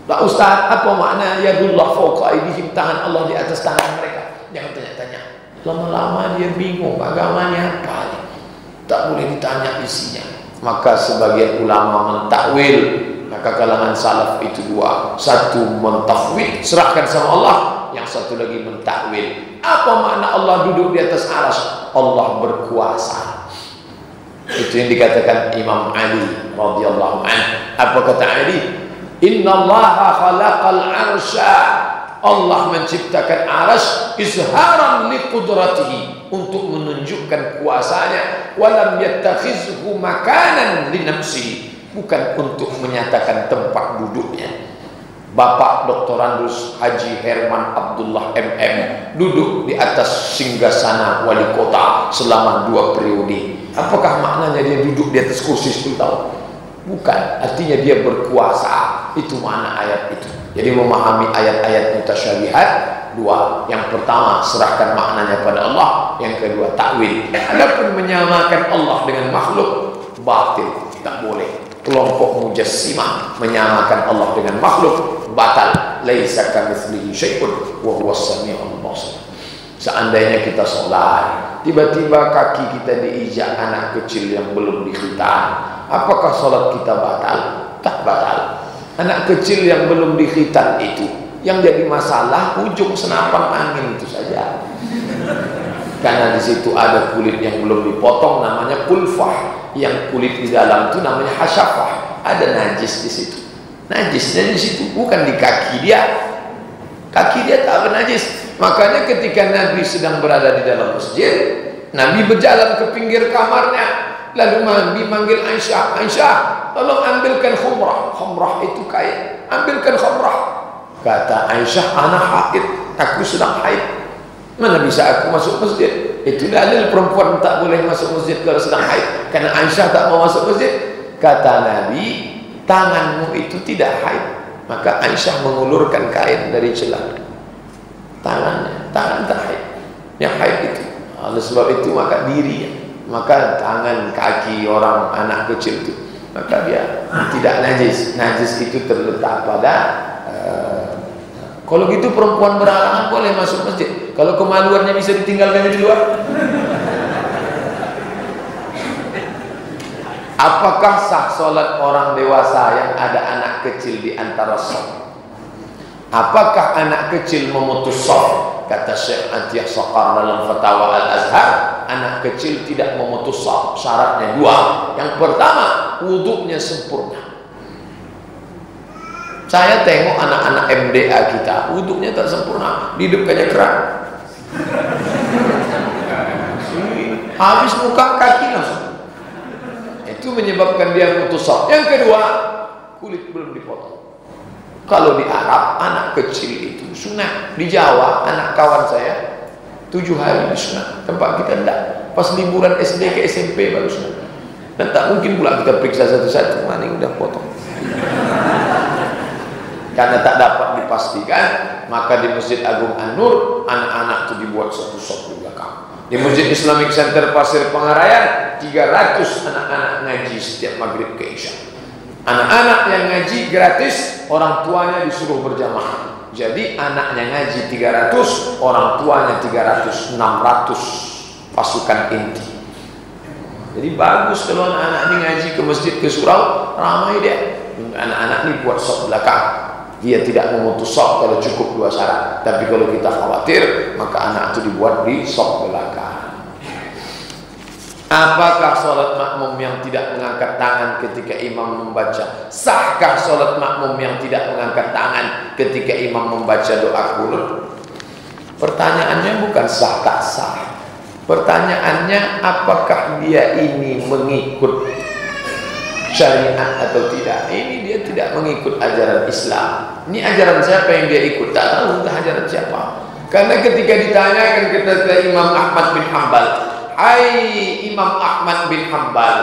Pak Ustaz, apa makna yadullah fawqa aydihim, tangan Allah di atas tangan mereka? Jangan tanya-tanya. Lama-lama dia bingung agamanya apa. Tak boleh ditanya isinya. Maka sebagian ulama mentakwil, maka kalangan salaf itu 2. Satu mentafwid, serahkan sama Allah. Yang satu lagi mentakwil. Apa makna Allah duduk di atas arsy? Allah berkuasa. Itu yang dikatakan Imam Ali radhiyallahu anhu. Apa kata Ali? Innallaha khalaqal arsya. Allah menciptakan arsy izharan liqudratihi, untuk menunjukkan kuasanya. Walam yattakhizhu makanan li nafsihi, bukan untuk menyatakan tempat duduknya. Bapak Doktorandus Haji Herman Abdullah MM duduk di atas singgasana wali kota selama 2 periode. Apakah maknanya dia duduk di atas kursi 10 tahun? Bukan, artinya dia berkuasa. Itu makna ayat itu. Jadi memahami ayat-ayat mutasyabihat 2. Yang pertama, serahkan maknanya pada Allah. Yang kedua, takwil. Adapun menyamakan Allah dengan makhluk, batil, tak boleh. Kelompok Mujassimah menyamakan Allah dengan makhluk, batal. laisa kamitslihi syai'un wa huwas samiul basir. Seandainya kita sholat, tiba-tiba kaki kita diinjak anak kecil yang belum dikhitan, apakah sholat kita batal? Tak batal. Anak kecil yang belum dikhitan itu, yang jadi masalah ujung senapan angin itu saja. Karena di situ ada kulit yang belum dipotong, namanya kulfah. Yang kulit di dalam itu namanya hasyafah. Ada najis di situ. Najisnya di situ, bukan di kaki dia. Kaki dia tak bernajis. Makanya ketika Nabi sedang berada di dalam masjid, Nabi berjalan ke pinggir kamarnya. Lalu Nabi manggil Aisyah, Aisyah, tolong ambilkan khumrah. Khumrah itu kain. Ambilkan khumrah. Kata Aisyah, anak haid, aku sedang haid. Mana bisa aku masuk masjid? Itu dalil perempuan tak boleh masuk masjid kalau sedang haid. Karena Aisyah tak mau masuk masjid. Kata Nabi, tanganmu itu tidak haid. Maka Aisyah mengulurkan kain dari celah tangannya, tangan tak haid. Yang haid itu. Oleh sebab itu maka dirinya, maka tangan, kaki orang anak kecil itu, maka dia tidak najis. Najis itu terletak pada kalau gitu perempuan berhalangan boleh masuk masjid. Kalau kemaluannya bisa ditinggalkannya di luar. Apakah sah solat orang dewasa yang ada anak kecil di antara shaf? Apakah anak kecil memutus shaf? Kata Syekh Atiyah Saqar dalam Fatwa Al-Azhar, anak kecil tidak memutus shaf. Syaratnya dua. Yang pertama, wuduknya sempurna. Saya tengok anak-anak MDA kita, wuduknya tak sempurna, dihidupkannya keran. Habis muka kaki langsung. Itu menyebabkan dia putus shaf. Yang kedua, kulit belum dipotong. Kalau di Arab, anak kecil itu sunat. Di Jawa, anak kawan saya 7 hari sunat. Tempat kita tidak. Pas liburan SD ke SMP baru sunat. Dan tak mungkin pula kita periksa satu-satu, mana yang udah potong. Karena tak dapat dipastikan, maka di Masjid Agung An-Nur, anak-anak itu dibuat satu shaf di belakang. Di Masjid Islamic Center Pasir Pengarayan, 300 anak-anak ngaji setiap maghrib ke Isya. Anak-anak yang ngaji gratis, orang tuanya disuruh berjamaah. Jadi anaknya ngaji 300, orang tuanya 300, 600 pasukan inti. Jadi bagus kalau anak-anak ini ngaji ke masjid, ke surau, ramai dia. Anak-anak ini buat shaf belakang. Dia tidak memutus shaf kalau cukup 2 syarat. Tapi kalau kita khawatir, maka anak itu dibuat di shaf belakang. Apakah sholat makmum yang tidak mengangkat tangan ketika imam membaca? Sahkah sholat makmum yang tidak mengangkat tangan ketika imam membaca doa qunut? Pertanyaannya bukan sah tak sah. Pertanyaannya apakah dia ini mengikut syariat atau tidak? Ini dia tidak mengikut ajaran Islam. Ini ajaran siapa yang dia ikut? Tak tahu entah ajaran siapa. Karena ketika ditanyakan kepada Imam Ahmad bin Hanbal, hai Imam Ahmad bin Hanbal,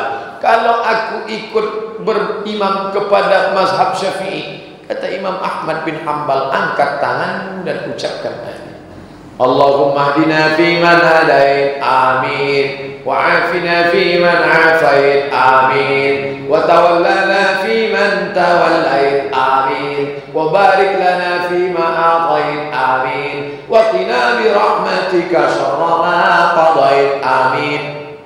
kalau aku ikut berimam kepada mazhab Syafi'i, kata Imam Ahmad bin Hanbal, angkat tangan dan ucapkan amin. Allahumma hdina fi man hadait, amin. Wa afina fi man afait, amin. Wa tawallana fi man tawallait, amin. Wa barik lana fi ma atait, amin. Wa qina bi rahmatika syarra ma qadait, amin.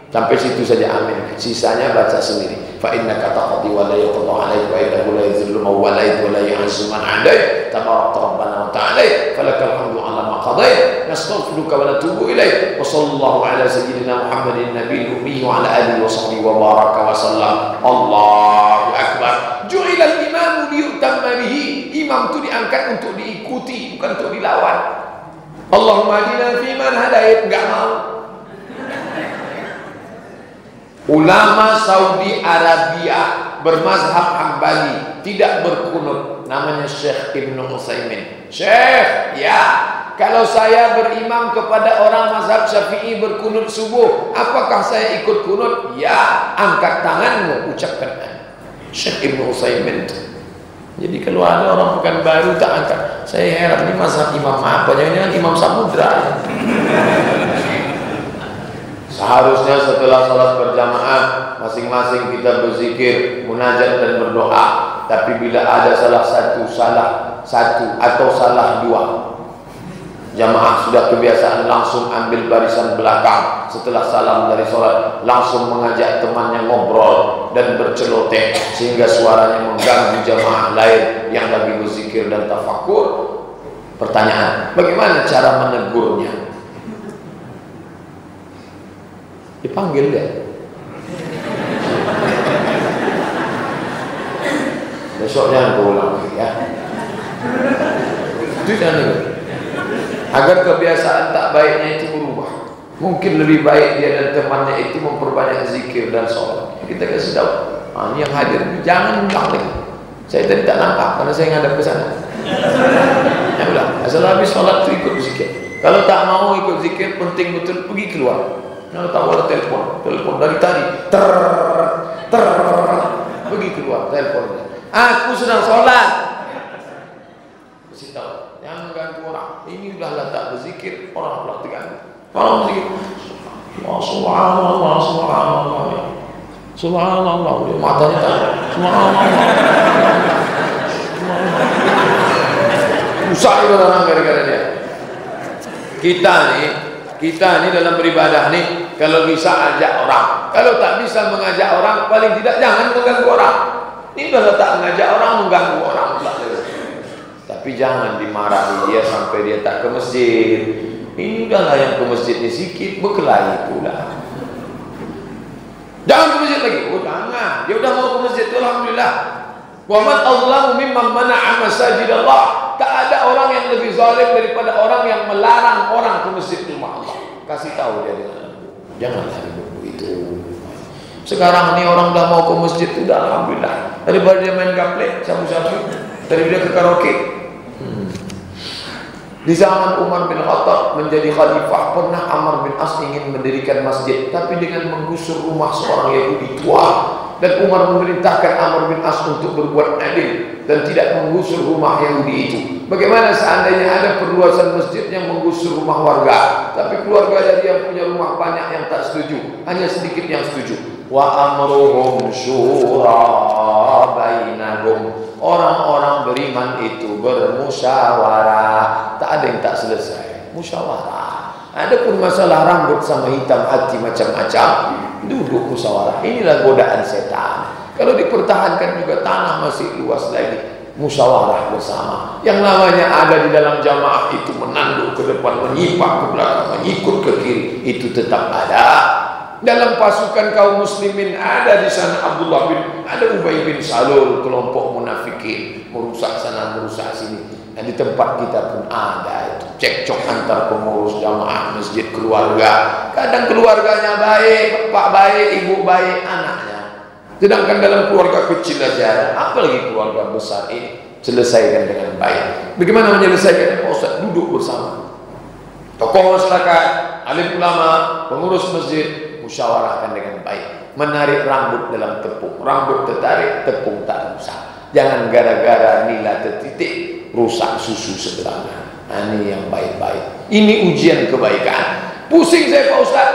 Sampai situ saja amin. Sisanya baca sendiri. Fa innaka taqdi wa la yuqda 'alaik wa innahu la yadhillu man walait wa la yu'izzu man 'adait. Tabarakta rabbana wa ta'ala. Falakal hamdu 'ala ma qadait. Nastaghfiruka wa natubu ilaik. Wa sallallahu 'ala sayyidina Muhammadin nabiyil ummi wa 'ala alihi wa sahbihi wa baraka wa sallam. Allahu akbar. Ju'ila al-imamu liyutamma bihi. Imam itu diangkat untuk diikuti, bukan untuk dilawan. Allahumma hadina fi man hadait, enggak mau. Ulama Saudi Arabia bermazhab Hambali tidak berkunut, namanya Syekh Ibnu Utsaimin. Syekh, ya, kalau saya berimam kepada orang mazhab Syafi'i berkunut subuh, apakah saya ikut kunut? Ya, angkat tanganmu, ucapkan amin. Syekh Ibnu Utsaimin. Jadi kalau ada orang bukan baru tak angkat, saya heran ini mazhab imam apa? Jangan-jangan Imam Samudra. Seharusnya setelah salat berjamaah masing-masing kita berzikir, munajat dan berdoa. Tapi bila ada salah satu salah satu atau salah dua. Jamaah sudah kebiasaan langsung ambil barisan belakang setelah salam dari sholat, langsung mengajak temannya ngobrol dan berceloteh sehingga suaranya mengganggu jamaah lain yang lagi berzikir dan tafakur. Pertanyaan, bagaimana cara menegurnya? Dipanggil dia. Besoknya aku ulang lagi ya. Itu jangan. Agar kebiasaan tak baiknya itu berubah. Mungkin lebih baik dia dan temannya itu memperbanyak zikir dan sholat. Kita kasih tahu, ini yang hadir jangan ulang lagi. Saya tadi tak nampak karena saya ngadap ke sana. Ya udah, asal habis sholat itu ikut zikir. Kalau tak mau ikut zikir, penting betul pergi keluar. Kalau tak boleh telepon dari tadi, pergi keluar teleponnya. Aku sedang sholat. Kasih tahu. Jangan mengganggu orang. Ini udahlah tak berzikir, orang pula terganggu. Kalau berzikir, subhanallah, subhanallah, subhanallah, dia matanya tak, subhanallah, susah itu orang gara-gara dia. Kita ni dalam beribadah ni, kalau bisa ajak orang, kalau tak bisa mengajak orang, paling tidak jangan mengganggu orang. Ini udahlah tak mengajak orang, mengganggu orang pula. Tapi jangan dimarahi dia sampai dia tak ke masjid. Ini udahlah yang ke masjid ni sikit, berkelahi pula. Jangan ke masjid lagi. Oh jangan. Dia udah mau ke masjid tu, alhamdulillah. Wa man azlamu mimman mana'a masajidallah. Tak ada orang yang lebih zalim daripada orang yang melarang orang ke masjid rumah Allah. Kasih tahu dia dengan janganlah itu. Sekarang ni orang dah mau ke masjid tu dah, alhamdulillah. Daripada dia main gaplek, sabu-sabu, daripada dia ke karaoke. Di zaman Umar bin Khattab menjadi khalifah, pernah Amr bin As ingin mendirikan masjid, tapi dengan menggusur rumah seorang Yahudi tua. Dan Umar memerintahkan Amr bin As untuk berbuat adil dan tidak menggusur rumah Yahudi itu. Bagaimana seandainya ada perluasan masjid yang menggusur rumah warga, tapi keluarga dari yang punya rumah banyak yang tak setuju, hanya sedikit yang setuju. Wa amruhum syura bainahum. Orang-orang beriman itu bermusyawarah, tak ada yang tak selesai. Musyawarah. Adapun masalah rambut sama hitam hati macam-macam, duduk musyawarah. Inilah godaan setan. Kalau dipertahankan juga tanah masih luas lagi, musyawarah bersama. Yang namanya ada di dalam jamaah itu menanduk ke depan, menyipak ke belakang, mengikut ke kiri, itu tetap ada. Dalam pasukan kaum muslimin ada di sana ada Ubay bin Salul, kelompok munafikin, merusak sana merusak sini. Dan di tempat kita pun ada itu cekcok antar pengurus jamaah masjid, keluarga. Kadang keluarganya baik, bapak baik, ibu baik, anaknya. Sedangkan dalam keluarga kecil aja, apalagi keluarga besar ini, selesaikan dengan baik. Bagaimana menyelesaikan? Pak Ustaz, duduk bersama tokoh masyarakat, alim ulama, pengurus masjid, musyawarahkan dengan baik. Menarik rambut dalam tepung, rambut tertarik, tepung tak rusak. Jangan gara-gara nila tertitik rusak susu sederhana. Ini yang baik-baik. Ini ujian kebaikan. Pusing saya Pak Ustaz,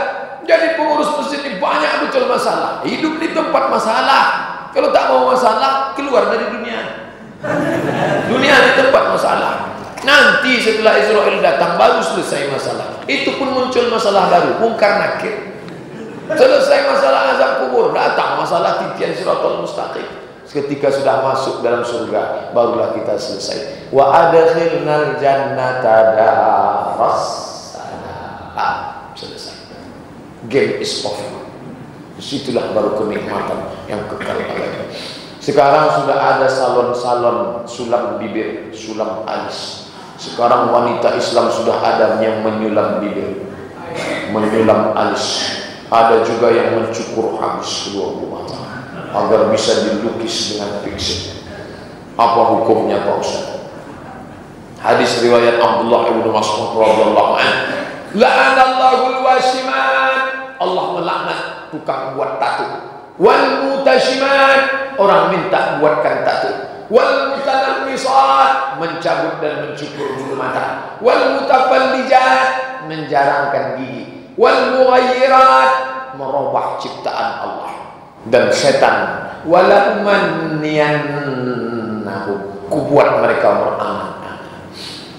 jadi pengurus masjid ini banyak betul masalah. Hidup di tempat masalah. Kalau tak mau masalah, keluar dari dunia. Dunia di tempat masalah. Nanti setelah Israel datang baru selesai masalah. Itu pun muncul masalah baru, mungkar nakir. Selesai masalah azab kubur, datang masalah titian siratal mustaqim. Ketika sudah masuk dalam surga, barulah kita selesai. Wa adkhilnal jannata darassalam. Selesai. Game is over. Disitulah baru kenikmatan yang kekal abadi. Sekarang sudah ada salon-salon sulam bibir, sulam alis. Sekarang wanita Islam sudah ada yang menyulam bibir, menyulam alis. Ada juga yang mencukur habis kedua mata agar bisa dilukis dengan pixel. Apa hukumnya Pak Ustaz? Hadis riwayat Abdullah bin Mas'ud radhiyallahu anhu, la'anallahu al-washiman. Allah melaknat tukang buat tato. Wal mutashiman, orang minta buatkan tato. Wal mutanammisat, mencabut dan mencukur bulu mata. Wal mutafallijat, menjarangkan gigi. Wal mughayyirat, merubah ciptaan Allah. Dan setan, wala umanniyanna innahum, kubuat mereka berangan-angan.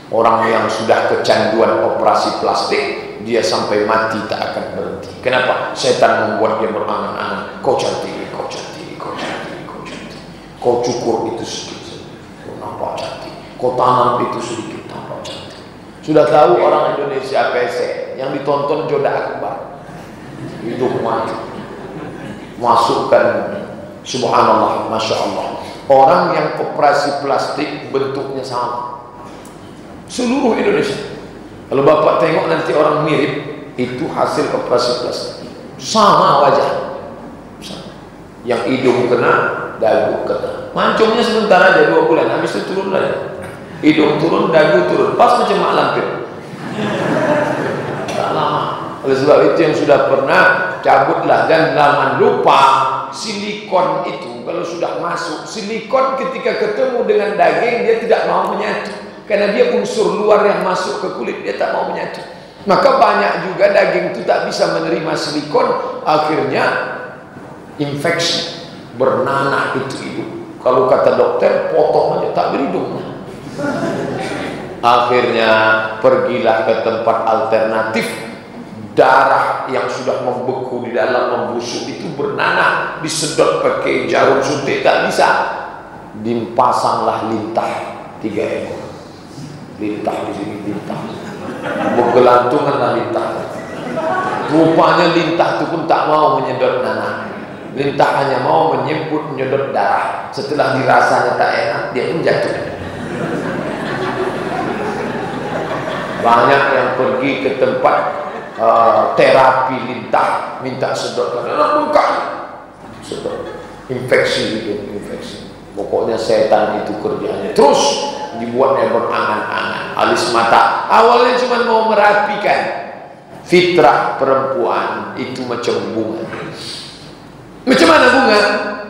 Orang yang sudah kecanduan operasi plastik, dia sampai mati tak akan berhenti. Kenapa? Setan membuat dia berangan-angan. Kau cantik, kau cantik, kau cantik, kau cantik. Kau cukur itu sedikit, kau nampak cantik. Kau tanam itu sedikit, nampak cantik. Sudah tahu orang Indonesia pesek, yang ditonton Joda Akbar, hidup mati. Masukkan, subhanallah, masya Allah. Orang yang operasi plastik bentuknya sama. Seluruh Indonesia. Kalau Bapak tengok nanti orang mirip, itu hasil operasi plastik. Sama wajah. Sama. Yang hidung kena, dagu kena. Mancungnya sebentar aja 2 bulan, habis itu turun lagi. Hidung turun, dagu turun. Pas macam mak lampir. Tak lama. Oleh sebab itu yang sudah pernah, cabutlah. Dan jangan lupa, silikon itu kalau sudah masuk, silikon ketika ketemu dengan daging, dia tidak mau menyatu. Karena dia unsur luar yang masuk ke kulit, dia tak mau menyatu. Maka banyak juga daging itu tak bisa menerima silikon, akhirnya infeksi, bernanah itu hidung. Kalau kata dokter, potong aja, tak berhidung. Akhirnya pergilah ke tempat alternatif. Darah yang sudah membeku di dalam membusuk itu bernanah, disedot pakai jarum suntik tak bisa. Dipasanglah lintah 3 ekor. Lintah di sini, lintah bergelantungan lintah. Rupanya lintah itu pun tak mau menyedot nanah. Lintah hanya mau menyedot darah. Setelah dirasanya tak enak, dia pun jatuh. Banyak yang pergi ke tempat terapi lintah, minta sedot dalam muka, sedot. Infeksi itu, infeksi. Pokoknya setan itu kerjanya. Terus dibuatnya berangan-angan, alis mata. Awalnya cuma mau merapikan. Fitrah perempuan itu macam bunga. Macam mana bunga?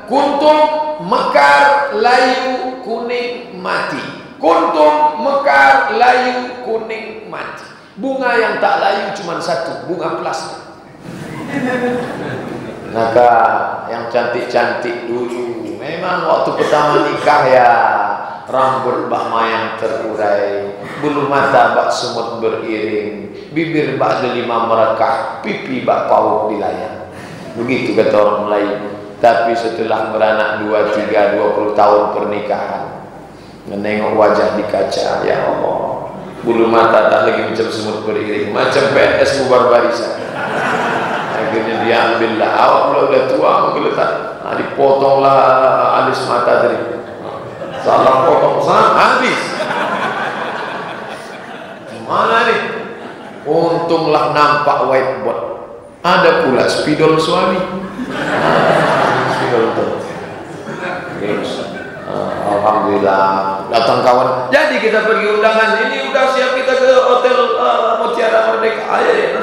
Kuntum, mekar, layu, kuning, mati. Kuntum, mekar, layu, kuning, mati. Bunga yang tak layu cuma satu, bunga plastik. Maka yang cantik-cantik dulu, memang waktu pertama nikah ya rambut bak mayang terurai, bulu mata bak semut beriring, bibir bak delima merekah, pipi bak pauk dilayang. Begitu kata orang Melayu. Tapi setelah beranak 2, 3, 20 tahun pernikahan, menengok wajah di kaca, ya Allah, bulu mata tak lagi macam semut beriring, macam PNS bubar barisan. Akhirnya dia ambillah, awak pula udah tua, menggeletak, dipotonglah alis mata tadi. Salah potong sana, habis. Mana nih? Untunglah nampak whiteboard. Ada pula spidol suami. Spidol tuh. Alhamdulillah, datang kawan. Jadi kita pergi undangan. Ini udah siap kita ke hotel Mutiara Merdeka. Ayo ya,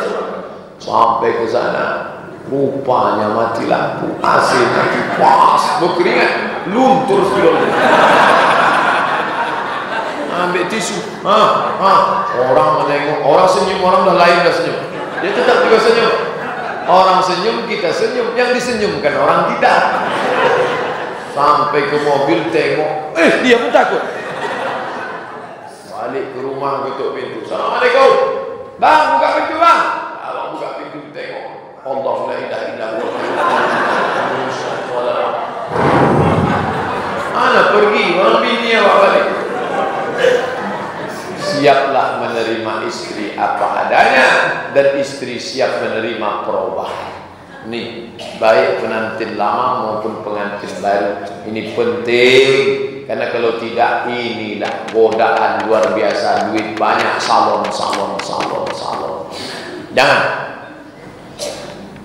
sampai ke sana. Rupanya mati lampu, AC mati, pas berkeringat, luntur spidol. Ambil tisu, orang menengok, orang senyum, orang dah lain dah senyum. Dia tetap juga senyum. Orang senyum, kita senyum, yang disenyumkan orang tidak. Sampai ke mobil tengok, dia pun takut. Balik ke rumah, ketuk pintu. Assalamualaikum, bang, buka pintu bang. Abang buka pintu, tengok. Allah la ilaha illallah. Mana pergi, orang bini awak balik. Siaplah menerima istri apa adanya, dan istri siap menerima perubahan. Ini baik pengantin lama maupun pengantin baru. Ini penting, karena kalau tidak, inilah godaan luar biasa. Duit banyak, salon. Jangan.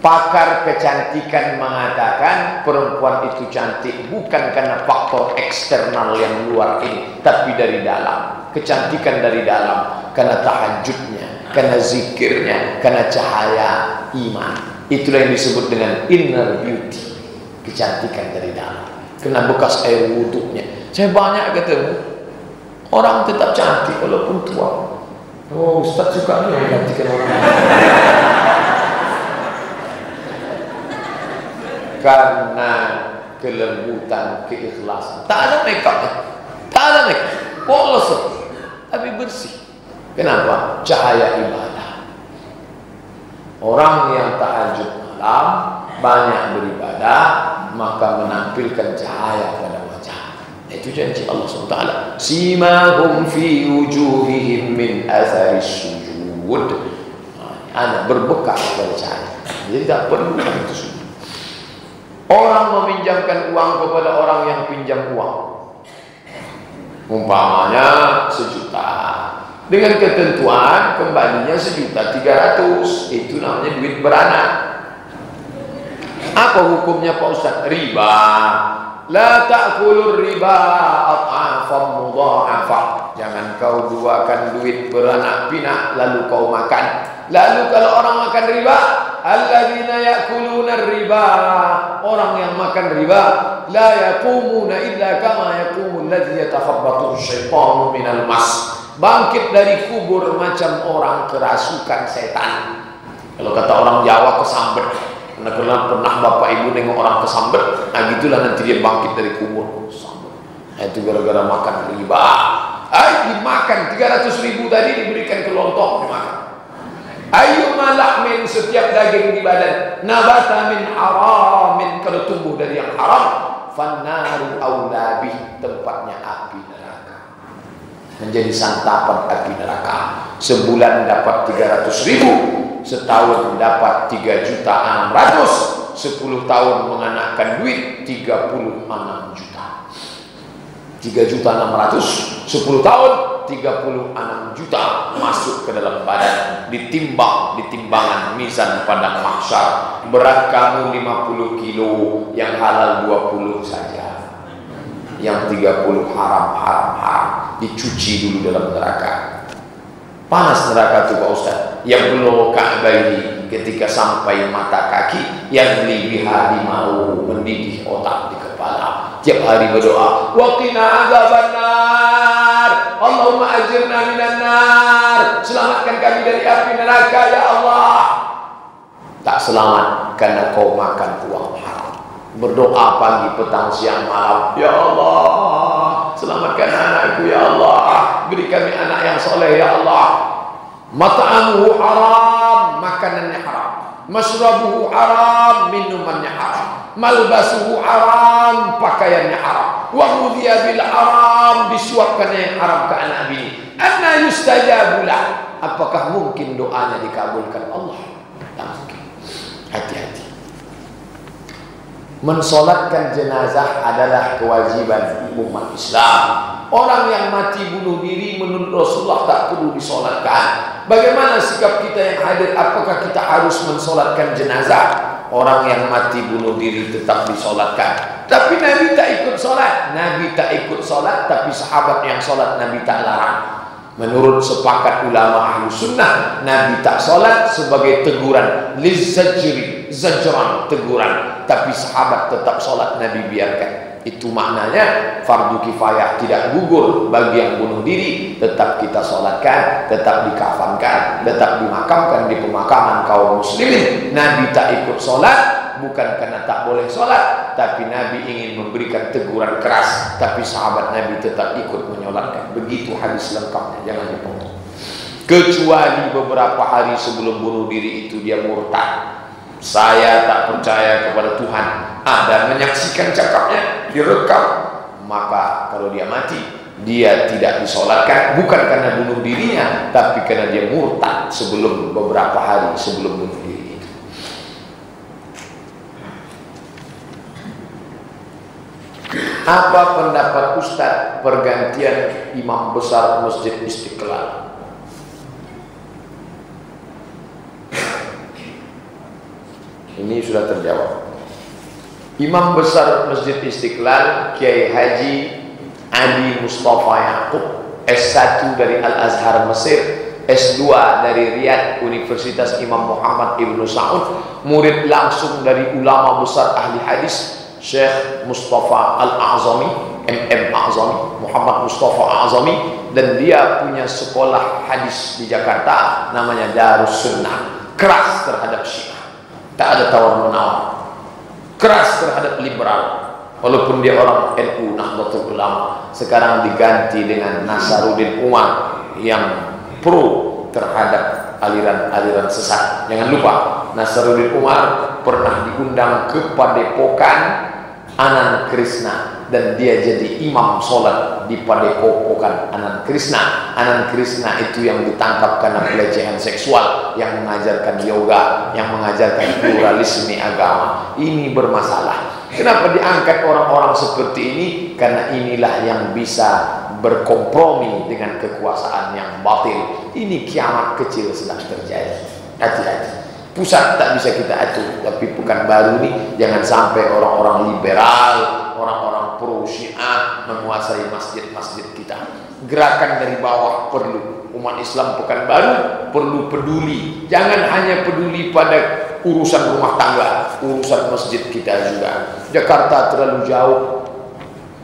Pakar kecantikan mengatakan perempuan itu cantik bukan karena faktor eksternal yang luar ini, tapi dari dalam. Kecantikan dari dalam, karena tahajudnya, karena zikirnya, karena cahaya iman. Itulah yang disebut dengan inner beauty. Kecantikan dari dalam, kena bekas air wudhunya. Saya banyak ketemu orang tetap cantik walaupun tua. Oh, Ustaz suka nih menggantikan orang. Karena kelembutan, keikhlasan. Tak ada make up. Tak ada nek, polos, tapi bersih. Kenapa? Cahaya ibadah. Orang yang tahajud malam banyak beribadah, maka menampilkan cahaya pada wajah. Itu janji Allah SWT. Simahum fi wujuhihim min atharis sujud. Anak berbekas pada cahaya. Jadi tak perlu itu sujud. Orang meminjamkan uang kepada orang yang pinjam uang, umpamanya 1 juta, dengan ketentuan kembalinya 1.300.000, itu namanya duit beranak. Apa hukumnya Pak Ustaz? Riba. La ta'kulur riba at'afam mudha'afah. Jangan kau duakan duit beranak pinak lalu kau makan. Lalu kalau orang makan riba, alladzina ya'kuluna riba, orang yang makan riba, la yaqumuna illa kama yaqumu alladzi yatakhabbathu asyaitanu minal mas. Bangkit dari kubur macam orang kerasukan setan. Kalau kata orang Jawa, kesambet. Karena pernah bapak ibu nengok orang kesambet, nah gitulah nanti dia bangkit dari kubur. Nah, itu gara-gara makan riba. Dimakan 300.000 tadi diberikan ke lontong, dimakan. Ayu malakmin, setiap daging di badan, nabata min haramin, kalau tumbuh dari yang haram, fannaru aulabih, tempatnya api neraka, menjadi santapan api neraka. Sebulan dapat 300.000, setahun dapat 3.600.000, 10 tahun menganakkan duit 36 juta. 3.600.000, 10 tahun 36 juta masuk ke dalam badan, ditimbang di timbangan mizan pada mahsyar. Berat kamu 50 kilo, yang halal 20 saja, yang 30 haram, dicuci dulu dalam neraka. Panas neraka itu Pak Ustaz. Yang belum Ka'bah ketika sampai mata kaki, yang libiha mau mendidih otak di kepala. Tiap hari berdoa, wa qina azabannar, Allahumma ajirna minan nar, selamatkan kami dari api neraka ya Allah. Tak selamat karena kau makan uang haram. Berdoa pagi, petang, siang, malam, ya Allah, selamatkan anakku ya Allah, beri kami anak yang soleh ya Allah. Mat'amuhu haram, makanannya haram. Masrabuhu haram, minumannya haram. Malbasuhu haram, pakaiannya haram. Wa ghudhiya bil haram, disuapkannya yang haram ke anak bini. Anna yustajabu lah, apakah mungkin doanya dikabulkan Allah? Tak mungkin. Hati-hati. Mensolatkan jenazah adalah kewajiban umat Islam. Orang yang mati bunuh diri menurut Rasulullah tak perlu disolatkan. Bagaimana sikap kita yang hadir? Apakah kita harus mensolatkan jenazah? Orang yang mati bunuh diri tetap disolatkan. Tapi Nabi tak ikut solat. Nabi tak ikut solat, tapi sahabat yang solat Nabi tak larang. Menurut sepakat ulama ahlu sunnah, Nabi tak solat sebagai teguran, lizzajri, zajran, teguran. Tapi sahabat tetap solat, Nabi biarkan. Itu maknanya fardu kifayah tidak gugur bagi yang bunuh diri, tetap kita solatkan, tetap dikafankan, tetap dimakamkan di pemakaman kaum muslimin. Nabi tak ikut solat bukan karena tak boleh solat, tapi Nabi ingin memberikan teguran keras, tapi sahabat Nabi tetap ikut menyolatkan. Begitu hadis lengkapnya, jangan dipotong. Kecuali beberapa hari sebelum bunuh diri itu dia murtad. Saya tak percaya kepada Tuhan, dan menyaksikan cakapnya direkam, maka kalau dia mati, dia tidak disolatkan, bukan karena bunuh dirinya, tapi karena dia murtad sebelum beberapa hari sebelum bunuh diri itu. Apa pendapat Ustadz pergantian imam besar Masjid Istiqlal? Ini sudah terjawab. Imam besar Masjid Istiqlal Kiai Haji Adi Mustafa Yaqub, S1 dari Al-Azhar Mesir, S2 dari Riyadh Universitas Imam Muhammad Ibnu Saud, murid langsung dari ulama besar ahli hadis Syekh Mustafa Al-A'zami, MM A'zami, Muhammad Mustafa A'zami, dan dia punya sekolah hadis di Jakarta namanya Darus Sunnah. Keras terhadap Syiah, tak ada tawar menawar, keras terhadap liberal, Walaupun dia orang NU Nahdlatul Ulama, sekarang diganti dengan Nasaruddin Umar yang pro terhadap aliran-aliran sesat. Jangan lupa, Nasaruddin Umar pernah diundang ke Padepokan Anand Krishna dan dia jadi imam sholat di Padepokan Anand Krishna. Anand Krishna itu yang ditangkap karena pelecehan seksual, yang mengajarkan yoga, yang mengajarkan pluralisme agama. Ini bermasalah. Kenapa diangkat orang-orang seperti ini? Karena inilah yang bisa berkompromi dengan kekuasaan yang batil. Ini kiamat kecil sedang terjadi. Hati-hati. Pusat tak bisa kita atur, tapi bukan baru nih. Jangan sampai orang-orang liberal, orang-orang pro Syiah menguasai masjid-masjid kita. Gerakan dari bawah perlu. Umat Islam bukan baru, perlu peduli. Jangan hanya peduli pada urusan rumah tangga, urusan masjid kita juga. Jakarta terlalu jauh.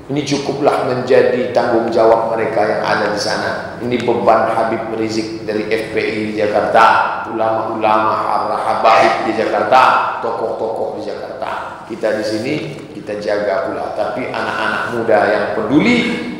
Ini cukuplah menjadi tanggung jawab mereka yang ada di sana. Ini beban Habib Rizik dari FPI di Jakarta, ulama-ulama habaib di Jakarta, tokoh-tokoh di Jakarta. Kita di sini kita jaga pula. Tapi anak-anak muda yang peduli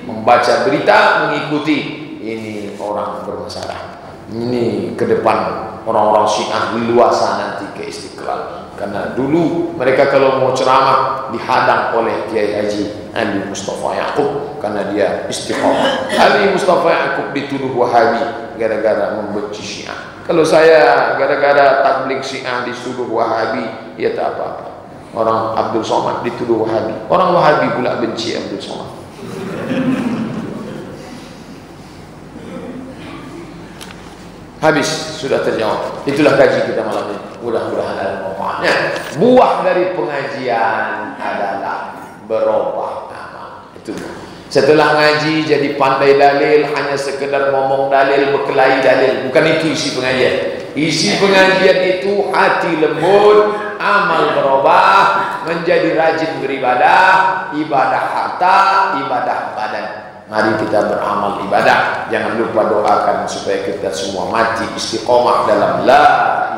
membaca berita, mengikuti, ini orang bermasalah. Ini ke depan orang-orang Syiah leluasa nanti ke Istiqlal. Karena dulu mereka kalau mau ceramah dihadang oleh Kiai Haji Ali Mustafa Yaakob karena dia istiqomah. Ali Mustafa Yaakob dituduh Wahabi gara-gara membenci Syiah. Kalau saya gara-gara tabligh Syiah dituduh Wahabi, ya tak apa-apa. Orang Abdul Somad dituduh Wahabi, orang Wahabi pula benci Abdul Somad. Habis, sudah terjawab. Itulah kaji kita malam ini. Mudah-mudahan ada manfaatnya. Buah dari pengajian adalah berubah nama. Itu. Setelah ngaji jadi pandai dalil, hanya sekedar ngomong dalil, berkelahi dalil. Bukan itu isi pengajian. Isi pengajian itu hati lembut, amal berubah, menjadi rajin beribadah, ibadah harta, ibadah badan. Mari kita beramal ibadah. Jangan lupa doakan supaya kita semua mati istiqomah dalam la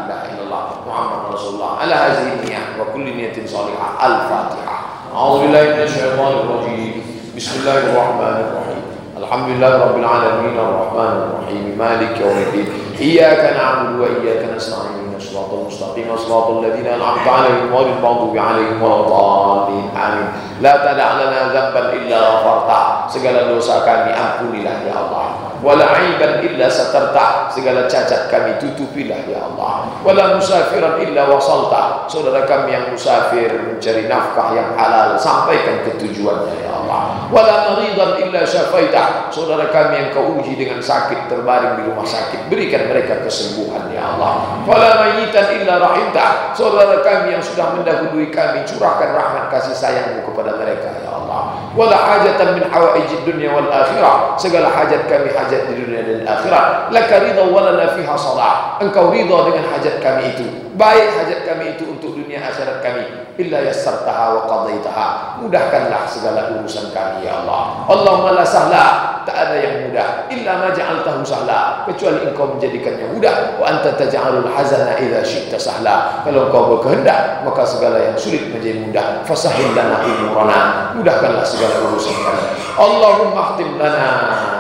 ilaha illallah Muhammad Rasulullah ala hazihi niyah wa kulli niyatin salihah. Al-Fatihah. A'udzubillahi minasyaitonir rajim. Bismillahirrahmanirrahim. Alhamdulillahi rabbil alamin arrahmanir rahim maliki yaumiddin. Iyyaka na'budu wa iyyaka nasta'in. Shiratal mustaqim shiratal ladzina an'amta 'alaihim ghairil maghdubi 'alaihim waladdallin. Amin. La tada' lana dzamban illa ghafarta. Segala dosa kami ampunilah ya Allah. Wala 'aiban illa satarta. Segala cacat kami tutupilah ya Allah. Wala musafiran illa wasalta. Saudara kami yang musafir mencari nafkah yang halal, sampaikan ke tujuannya ya Allah. Wala maridan illa syafaita. Saudara kami yang kau uji dengan sakit terbaring di rumah sakit, berikan mereka kesembuhan ya Allah. Wala mayitan illa rahimta. Saudara kami yang sudah mendahului kami, curahkan rahmat kasih sayangmu kepada mereka ya Allah. Wala hajatan min hawaijid dunya wal akhirah. Segala hajat kami hajat di dunia dan akhirat. Laka ridha wa lana fiha salah. Engkau ridha dengan hajat kami itu, baik hajat kami itu untuk dunia akhirat kami. Illa yassartaha wa qadaitaha. Mudahkanlah segala urusan kami ya Allah. Allahumma la sahla, tak ada yang mudah illa ma ja'altahu sahla, kecuali engkau menjadikannya mudah. Wa anta taj'alul hazana idza syi'ta sahla. Kalau engkau berkehendak maka segala yang sulit menjadi mudah. Fasahhil lana umurana. Mudahkanlah segala urusan kami. Allahumma khtim lana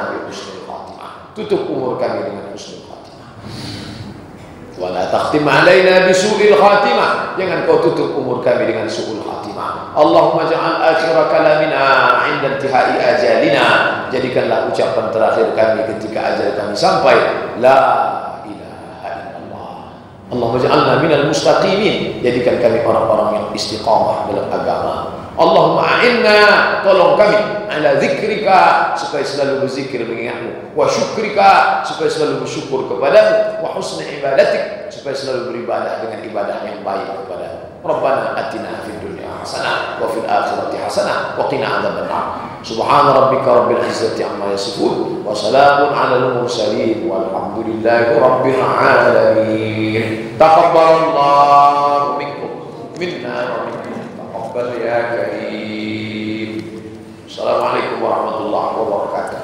bi husnil khatimah. Tutup umur kami dengan husnul khatimah. Wala takhtim alaina bisu'il khatimah. Jangan kau tutup umur kami dengan su'ul khatimah. Allahumma ja'al akhira kalamina 'inda intihai ajalina. Jadikanlah ucapan terakhir kami ketika ajal kami sampai, la ilaha illallah. Allahumma ja'alna minal mustaqimin. Jadikan kami orang-orang yang istiqamah dalam agama. Allahumma a'inna, tolong kami ala zikrika, supaya selalu berzikir mengingatmu, wa syukrika, supaya selalu bersyukur kepadamu, wa husni ibadatik, supaya selalu beribadah dengan ibadah yang baik kepadamu. Rabbana atina fid dunya hasanah wa fil akhirati hasanah wa qina adzabannar. Subhana rabbika rabbil izzati amma yasifun wa salamun alal mursalin walhamdulillahi rabbil alamin. Taqabbalallahu minkum minna wa minkum. Taqabbal ya karim. Assalamualaikum warahmatullahi wabarakatuh.